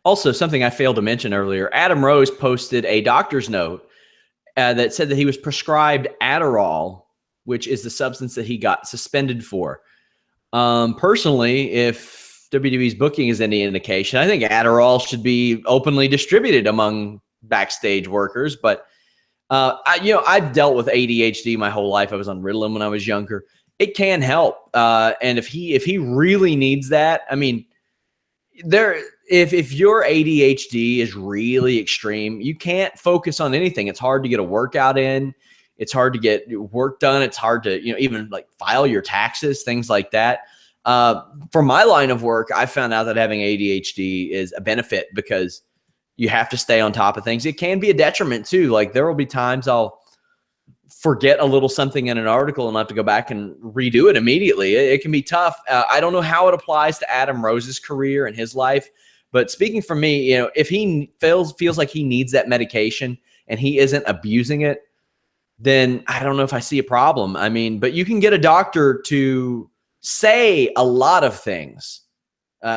Also, something I failed to mention earlier, Adam Rose posted a doctor's note that said that he was prescribed Adderall, which is the substance that he got suspended for. Personally, if WWE's booking is any indication, I think Adderall should be openly distributed among backstage workers. But I've dealt with ADHD my whole life. I was on Ritalin when I was younger. It can help, and if he really needs that, I mean, if your ADHD is really extreme, you can't focus on anything. It's hard to get a workout in. It's hard to get work done. It's hard to even like file your taxes, things like that. For my line of work, I found out that having ADHD is a benefit because you have to stay on top of things. It can be a detriment too. Like there will be times I'll forget a little something in an article and I'll have to go back and redo it immediately. It can be tough. I don't know how it applies to Adam Rose's career and his life, but speaking for me, if he feels like he needs that medication and he isn't abusing it, then I don't know if I see a problem. I mean, but you can get a doctor to say a lot of things.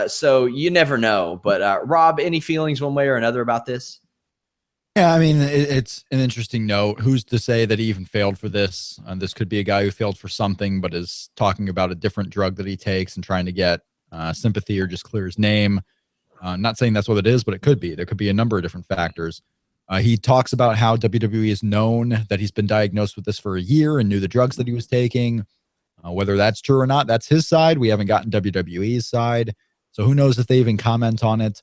So you never know. But Rob, any feelings one way or another about this? Yeah, I mean, it's an interesting note. Who's to say that he even failed for this? This could be a guy who failed for something, but is talking about a different drug that he takes and trying to get sympathy or just clear his name. Not saying that's what it is, but it could be. There could be a number of different factors. He talks about how WWE is known that he's been diagnosed with this for a year and knew the drugs that he was taking. Whether that's true or not, that's his side. We haven't gotten WWE's side. So who knows if they even comment on it.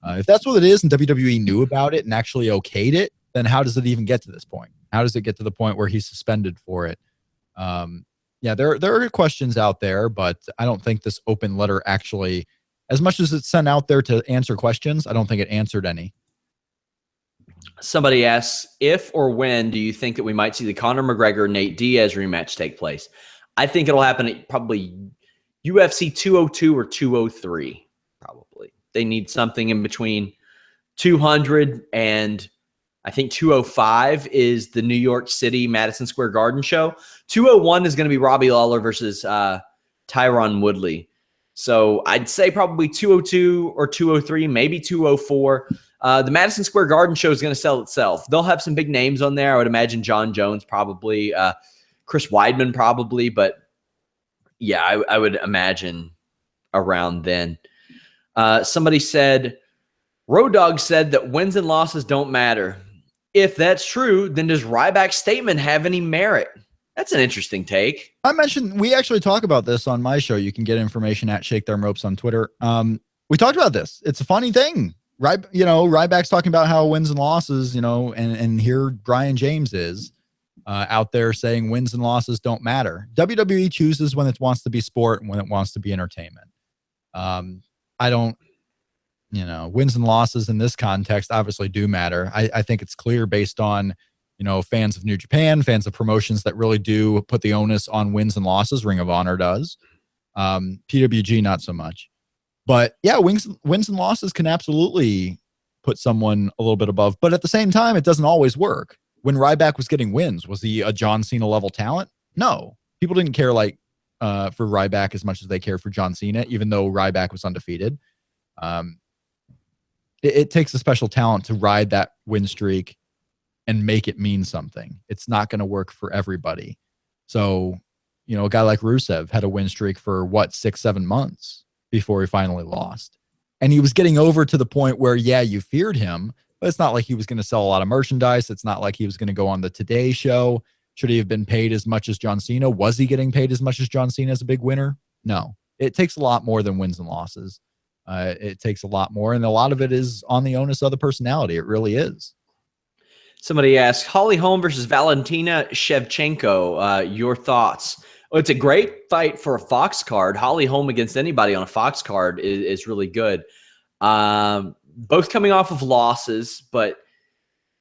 If that's what it is and WWE knew about it and actually okayed it, then how does it even get to this point? How does it get to the point where he's suspended for it? Yeah, there are questions out there, but I don't think this open letter actually, as much as it's sent out there to answer questions, I don't think it answered any. Somebody asks, if or when do you think that we might see the Conor McGregor-Nate Diaz rematch take place? I think it'll happen at probably UFC 202 or 203, probably. They need something in between 200 and I think 205 is the New York City Madison Square Garden show. 201 is going to be Robbie Lawler versus Tyron Woodley. So I'd say probably 202 or 203, maybe 204. The Madison Square Garden show is going to sell itself. They'll have some big names on there. I would imagine John Jones probably, Chris Weidman probably, but yeah, I would imagine around then. Somebody said, Road Dogg said that wins and losses don't matter. If that's true, then does Ryback's statement have any merit? That's an interesting take. I mentioned we actually talk about this on my show. You can get information at Shake Them Ropes on Twitter. We talked about this. It's a funny thing, right? Ryback's talking about how wins and losses, and here Brian James is out there saying wins and losses don't matter. WWE chooses when it wants to be sport and when it wants to be entertainment. I don't, wins and losses in this context obviously do matter. I think it's clear based on, fans of New Japan, fans of promotions that really do put the onus on wins and losses. Ring of Honor does. PWG, not so much. But yeah, wins and losses can absolutely put someone a little bit above. But at the same time, it doesn't always work. When Ryback was getting wins, was he a John Cena level talent? No. People didn't care for Ryback as much as they cared for John Cena, even though Ryback was undefeated. It takes a special talent to ride that win streak and make it mean something. It's not going to work for everybody. So, a guy like Rusev had a win streak for 6-7 months before he finally lost. And he was getting over to the point where, yeah, you feared him, but it's not like he was going to sell a lot of merchandise. It's not like he was going to go on the Today Show. Should he have been paid as much as John Cena? Was he getting paid as much as John Cena as a big winner? No. It takes a lot more than wins and losses. It takes a lot more, and a lot of it is on the onus of the personality. It really is. Somebody asked, Holly Holm versus Valentina Shevchenko, your thoughts? Well, it's a great fight for a Fox card. Holly Holm against anybody on a Fox card is really good. Both coming off of losses, but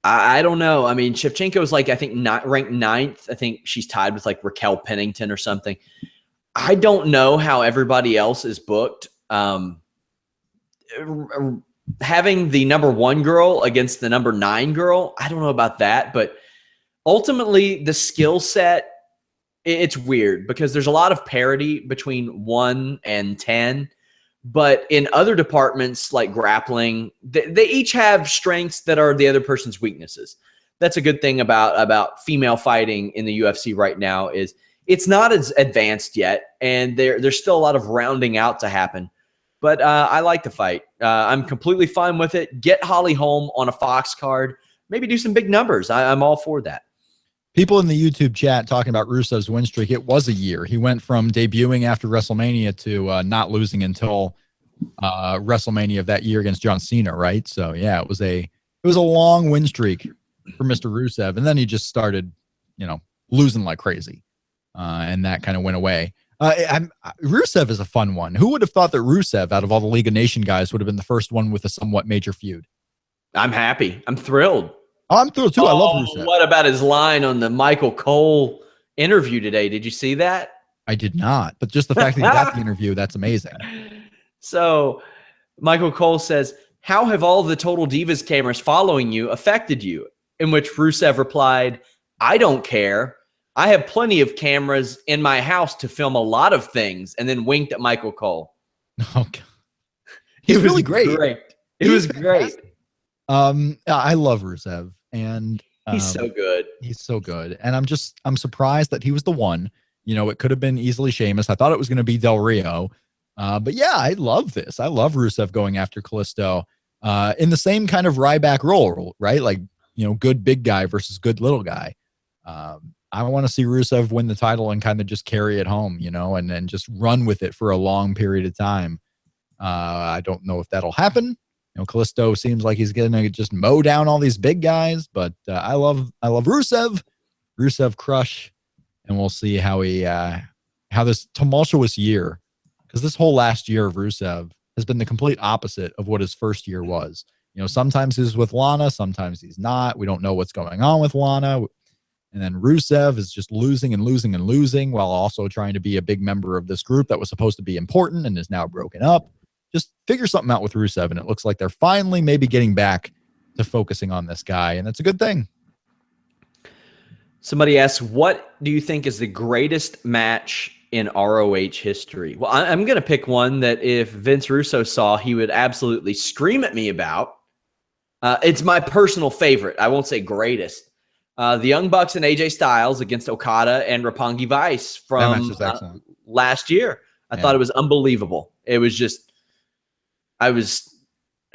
I don't know. I mean, Shevchenko is I think not ranked 9th. I think she's tied with Raquel Pennington or something. I don't know how everybody else is booked. Having the number 1 girl against the number 9 girl, I don't know about that, but ultimately the skill set, it's weird because there's a lot of parity between 1 and 10, but in other departments like grappling, they each have strengths that are the other person's weaknesses. That's a good thing about female fighting in the UFC right now is it's not as advanced yet, and there's still a lot of rounding out to happen. But I like the fight. I'm completely fine with it. Get Holly Holm on a Fox card. Maybe do some big numbers. I'm all for that. People in the YouTube chat talking about Rusev's win streak. It was a year. He went from debuting after WrestleMania to not losing until WrestleMania of that year against John Cena, right? So yeah, it was a long win streak for Mr. Rusev, and then he just started, losing like crazy, and that kind of went away. Rusev is a fun one. Who would have thought that Rusev, out of all the League of Nations guys, would have been the first one with a somewhat major feud? I'm happy. I'm thrilled. Oh, I'm thrilled too. I love Rusev. What about his line on the Michael Cole interview today? Did you see that? I did not, but just the fact that he got the interview, that's amazing. So Michael Cole says, how have all the Total Divas cameras following you affected you? In which Rusev replied, I don't care. I have plenty of cameras in my house to film a lot of things, and then winked at Michael Cole. Oh, God. He's really great. It was great. I love Rusev, and he's so good. He's so good. And I'm surprised that he was the one. It could have been easily Sheamus. I thought it was going to be Del Rio. But yeah, I love this. I love Rusev going after Kalisto in the same kind of Ryback role, right? Good big guy versus good little guy. I want to see Rusev win the title and kind of just carry it home, and then just run with it for a long period of time. I don't know if that'll happen. Kalisto seems like he's going to just mow down all these big guys, but I love Rusev crush, and we'll see how this tumultuous year, because this whole last year of Rusev has been the complete opposite of what his first year was. Sometimes he's with Lana, sometimes he's not. We don't know what's going on with Lana. And then Rusev is just losing and losing and losing while also trying to be a big member of this group that was supposed to be important and is now broken up. Just figure something out with Rusev, and it looks like they're finally maybe getting back to focusing on this guy, and that's a good thing. Somebody asks, what do you think is the greatest match in ROH history? Well, I'm going to pick one that if Vince Russo saw, he would absolutely scream at me about. It's my personal favorite. I won't say greatest. The Young Bucks and AJ Styles against Okada and Roppongi Vice from last year. I thought it was unbelievable. It was just, I was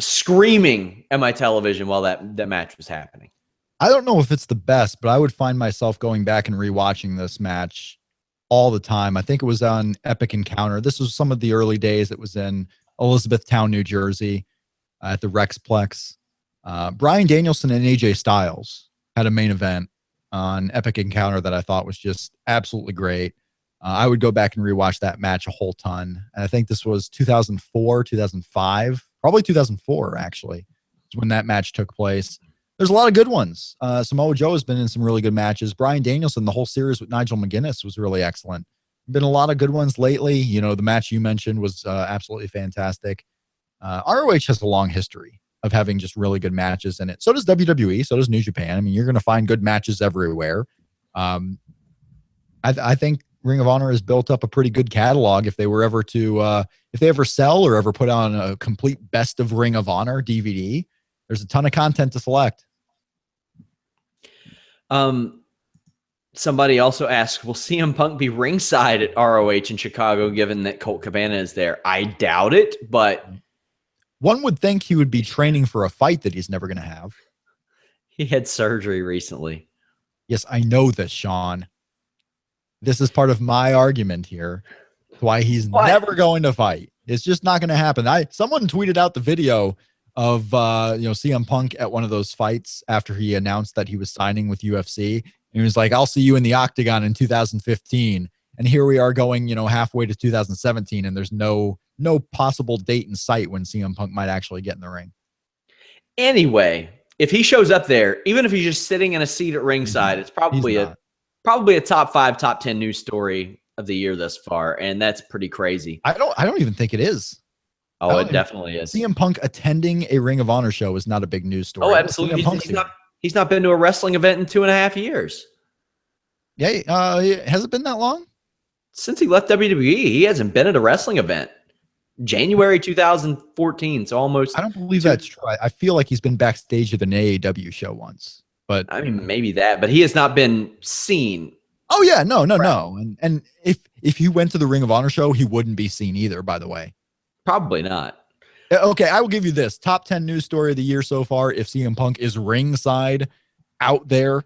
screaming at my television while that match was happening. I don't know if it's the best, but I would find myself going back and rewatching this match all the time. I think it was on Epic Encounter. This was some of the early days. It was in Elizabethtown, New Jersey, at the Rexplex. Bryan Danielson and AJ Styles had a main event on Epic Encounter that I thought was just absolutely great. I would go back and rewatch that match a whole ton. And I think this was 2004, 2005, probably 2004, actually, when that match took place. There's a lot of good ones. Samoa Joe has been in some really good matches. Bryan Danielson, the whole series with Nigel McGuinness was really excellent. Been a lot of good ones lately. You know, the match you mentioned was absolutely fantastic. ROH has a long history of having just really good matches in it. So does WWE. So does New Japan. I mean, you're going to find good matches everywhere. I think Ring of Honor has built up a pretty good catalog. If they were ever to, if they ever sell or ever put on a complete best of Ring of Honor DVD, there's a ton of content to select. Somebody also asked, will CM Punk be ringside at ROH in Chicago, given that Colt Cabana is there? I doubt it, but one would think he would be training for a fight that he's never going to have. He had surgery recently. Yes, I know this, Sean. This is part of my argument here. Why he's never going to fight. It's just not going to happen. Someone tweeted out the video of CM Punk at one of those fights after he announced that he was signing with UFC. And he was like, I'll see you in the octagon in 2015. And here we are going, halfway to 2017, and there's no possible date in sight when CM Punk might actually get in the ring. Anyway, if he shows up there, even if he's just sitting in a seat at ringside, it's probably a top 5, top 10 news story of the year thus far, and that's pretty crazy. I don't even think it is. Oh, it definitely is. CM Punk attending a Ring of Honor show is not a big news story. Oh, absolutely. He's not been to a wrestling event in 2.5 years. Yeah, has it been that long? Since he left WWE, he hasn't been at a wrestling event. January 2014, so almost. I don't believe that's true. I feel like he's been backstage at an AAW show once, but I mean, maybe that, but he has not been seen. Oh yeah, no. And if he went to the Ring of Honor show, he wouldn't be seen either, by the way. Probably not. Okay, I will give you this. Top 10 news story of the year so far. If CM Punk is ringside out there,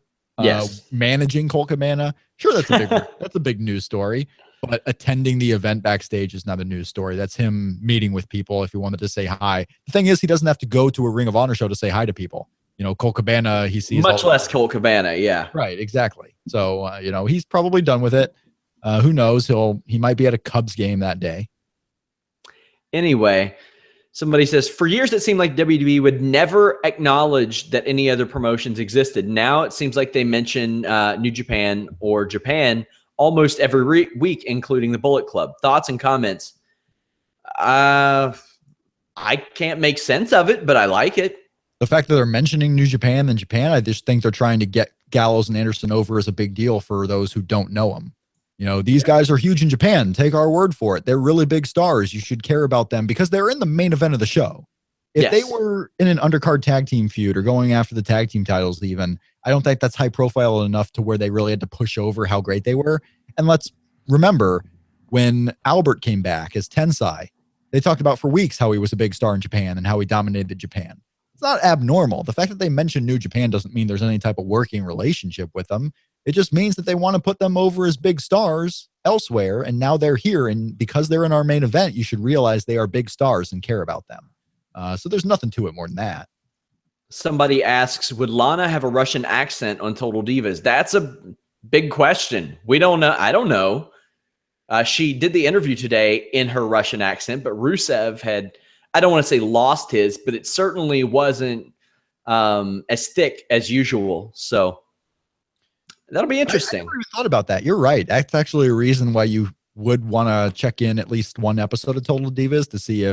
managing Colt Cabana, sure, that's a big news story. But attending the event backstage is not a news story. That's him meeting with people if he wanted to say hi. The thing is, he doesn't have to go to a Ring of Honor show to say hi to people. Colt Cabana, he sees much less Colt Cabana. Yeah, right, exactly. So he's probably done with it. Who knows? He might be at a Cubs game that day. Anyway, somebody says, for years it seemed like WWE would never acknowledge that any other promotions existed. Now it seems like they mention New Japan or Japan almost every week, including the Bullet Club. Thoughts and comments? I can't make sense of it, but I like it. The fact that they're mentioning New Japan and Japan, I just think they're trying to get Gallows and Anderson over as a big deal for those who don't know them. These guys are huge in Japan. Take our word for it. They're really big stars. You should care about them because they're in the main event of the show. If they were in an undercard tag team feud or going after the tag team titles even, I don't think that's high profile enough to where they really had to push over how great they were. And let's remember when Albert came back as Tensai, they talked about for weeks how he was a big star in Japan and how he dominated Japan. It's not abnormal. The fact that they mention New Japan doesn't mean there's any type of working relationship with them. It just means that they want to put them over as big stars elsewhere, and now they're here, and because they're in our main event, you should realize they are big stars and care about them. So there's nothing to it more than that. Somebody asks, would Lana have a Russian accent on Total Divas? That's a big question. We don't know. I don't know. She did the interview today in her Russian accent, but Rusev had, I don't want to say lost his, but it certainly wasn't as thick as usual. So that'll be interesting. I never even thought about that. You're right. That's actually a reason why you would want to check in at least one episode of Total Divas to see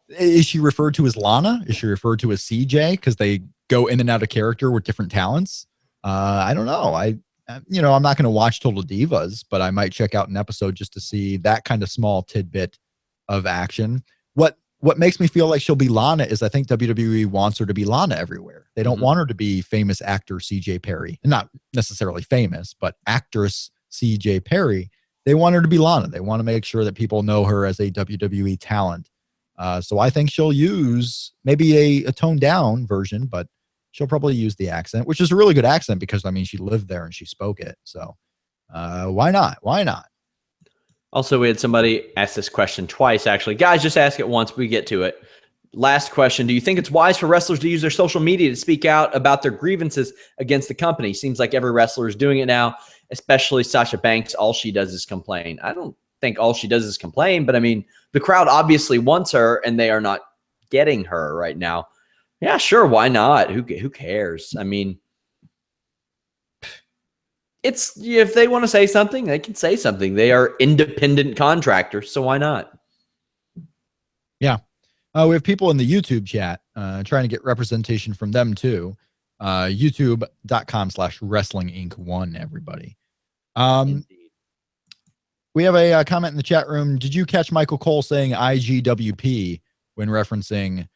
is she referred to as Lana? Is she referred to as CJ? Because they go in and out of character with different talents. I don't know. I'm not going to watch Total Divas, but I might check out an episode just to see that kind of small tidbit of action. What makes me feel like she'll be Lana is I think WWE wants her to be Lana everywhere. They don't want her to be famous actor CJ Perry. Not necessarily famous, but actress CJ Perry. They want her to be Lana. They want to make sure that people know her as a WWE talent. So I think she'll use maybe a toned down version, but she'll probably use the accent, which is a really good accent because, I mean, she lived there and she spoke it. So why not? Why not? Also, we had somebody ask this question twice, actually. Guys, just ask it once. We get to it. Last question. Do you think it's wise for wrestlers to use their social media to speak out about their grievances against the company? Seems like every wrestler is doing it now, especially Sasha Banks. All she does is complain. I don't think all she does is complain, but I mean, the crowd obviously wants her and they are not getting her right now. Yeah, sure. Why not? Who cares? I mean, it's if they want to say something, they can say something. They are independent contractors, so why not? Yeah. We have people in the YouTube chat trying to get representation from them too. YouTube.com/WrestlingInc1, everybody. We have a comment in the chat room. Did you catch Michael Cole saying IGWP when referencing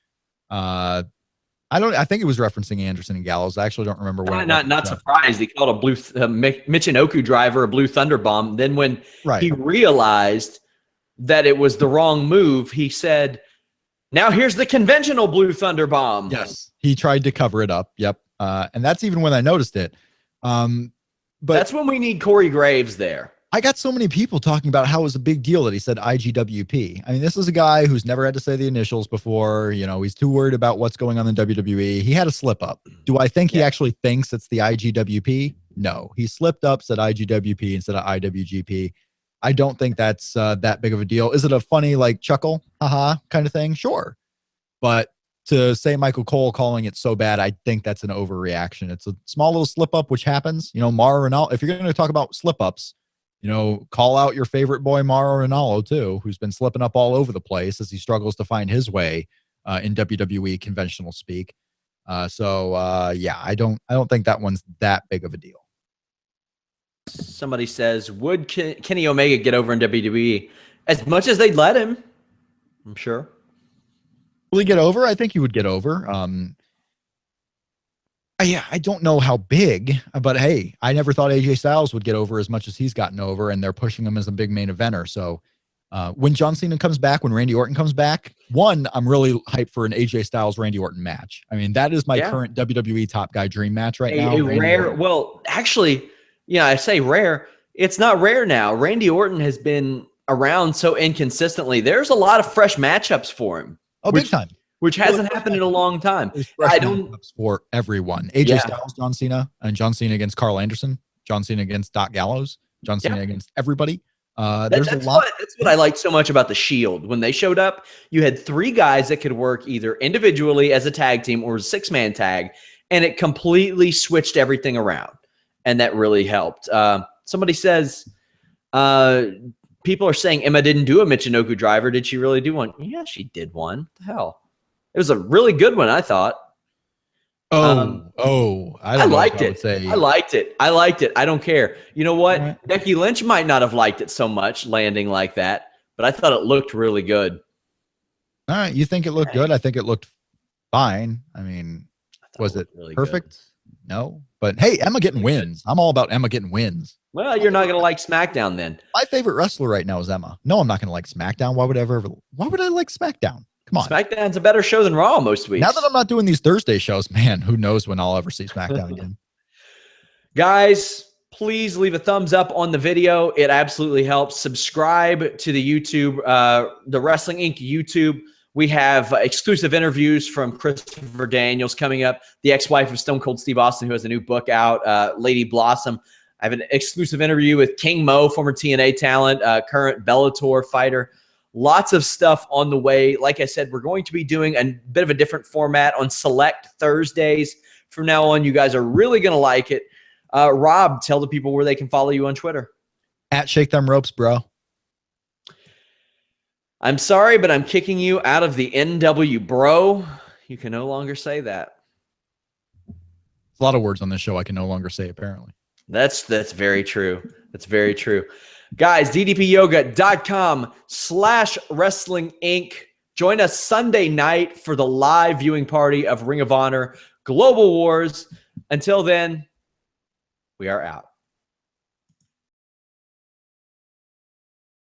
I think it was referencing Anderson and Gallows. I actually don't remember what. Not surprised. He called a blue Michinoku driver a blue thunder bomb. Then when he realized that it was the wrong move, he said, "Now here's the conventional blue thunder bomb." Yes, he tried to cover it up. Yep, and that's even when I noticed it. But that's when we need Corey Graves there. I got so many people talking about how it was a big deal that he said IGWP. I mean, this is a guy who's never had to say the initials before. You know, he's too worried about what's going on in WWE. He had a slip up. Do I think he actually thinks it's the IGWP? No, he slipped up, said IGWP instead of IWGP. I don't think that's that big of a deal. Is it a funny, like, chuckle, haha kind of thing? Sure. But to say Michael Cole calling it so bad, I think that's an overreaction. It's a small little slip up, which happens. You know, Mauro Ranallo, if you're going to talk about slip ups, you know, call out your favorite boy, Mauro Ranallo, too, who's been slipping up all over the place as he struggles to find his way in WWE conventional speak. Yeah, I don't think that one's that big of a deal. Somebody says, would Kenny Omega get over in WWE as much as they'd let him? I'm sure. Will he get over? I think he would get over. I don't know how big, but hey, I never thought AJ Styles would get over as much as he's gotten over, and they're pushing him as a big main eventer. So when John Cena comes back, when Randy Orton comes back, I'm really hyped for an AJ Styles Randy Orton match. I mean, that is my current WWE top guy dream match right now. Well, actually, I say rare. It's not rare now. Randy Orton has been around so inconsistently. There's a lot of fresh matchups for him. Oh, big time. Which hasn't happened in a long time. I don't for everyone. AJ Styles, John Cena, and John Cena against Carl Anderson, John Cena against Doc Gallows, John Cena against everybody. There's a lot. That's what I liked so much about the Shield. When they showed up, you had three guys that could work either individually as a tag team or a six-man tag, and it completely switched everything around, and that really helped. Somebody says, people are saying Emma didn't do a Michinoku driver. Did she really do one? Yeah, she did one. What the hell? It was a really good one, I thought. I liked it. I liked it. I don't care. You know what? Right. Becky Lynch might not have liked it so much landing like that, but I thought it looked really good. All right. You think it looked good? I think it looked fine. I mean, was it really perfect? Good. No. But hey, Emma getting wins. I'm all about Emma getting wins. Well, you're not going to like SmackDown then. My favorite wrestler right now is Emma. No, I'm not going to like SmackDown. Why would I like SmackDown? Come on. SmackDown's a better show than Raw most weeks. Now that I'm not doing these Thursday shows, man, who knows when I'll ever see SmackDown again. Guys, please leave a thumbs up on the video. It absolutely helps. Subscribe to the YouTube, the Wrestling Inc. YouTube. We have exclusive interviews from Christopher Daniels coming up, the ex-wife of Stone Cold Steve Austin, who has a new book out, Lady Blossom. I have an exclusive interview with King Mo, former TNA talent, current Bellator fighter. Lots of stuff on the way. Like I said, we're going to be doing a bit of a different format on select Thursdays. From now on, you guys are really going to like it. Rob, tell the people where they can follow you on Twitter. @Shake Them Ropes, bro. I'm sorry, but I'm kicking you out of the NW, bro. You can no longer say that. There's a lot of words on this show I can no longer say, apparently. That's very true. That's very true. Guys, ddpyoga.com/Wrestling Inc. Join us Sunday night for the live viewing party of Ring of Honor Global Wars. Until then, we are out.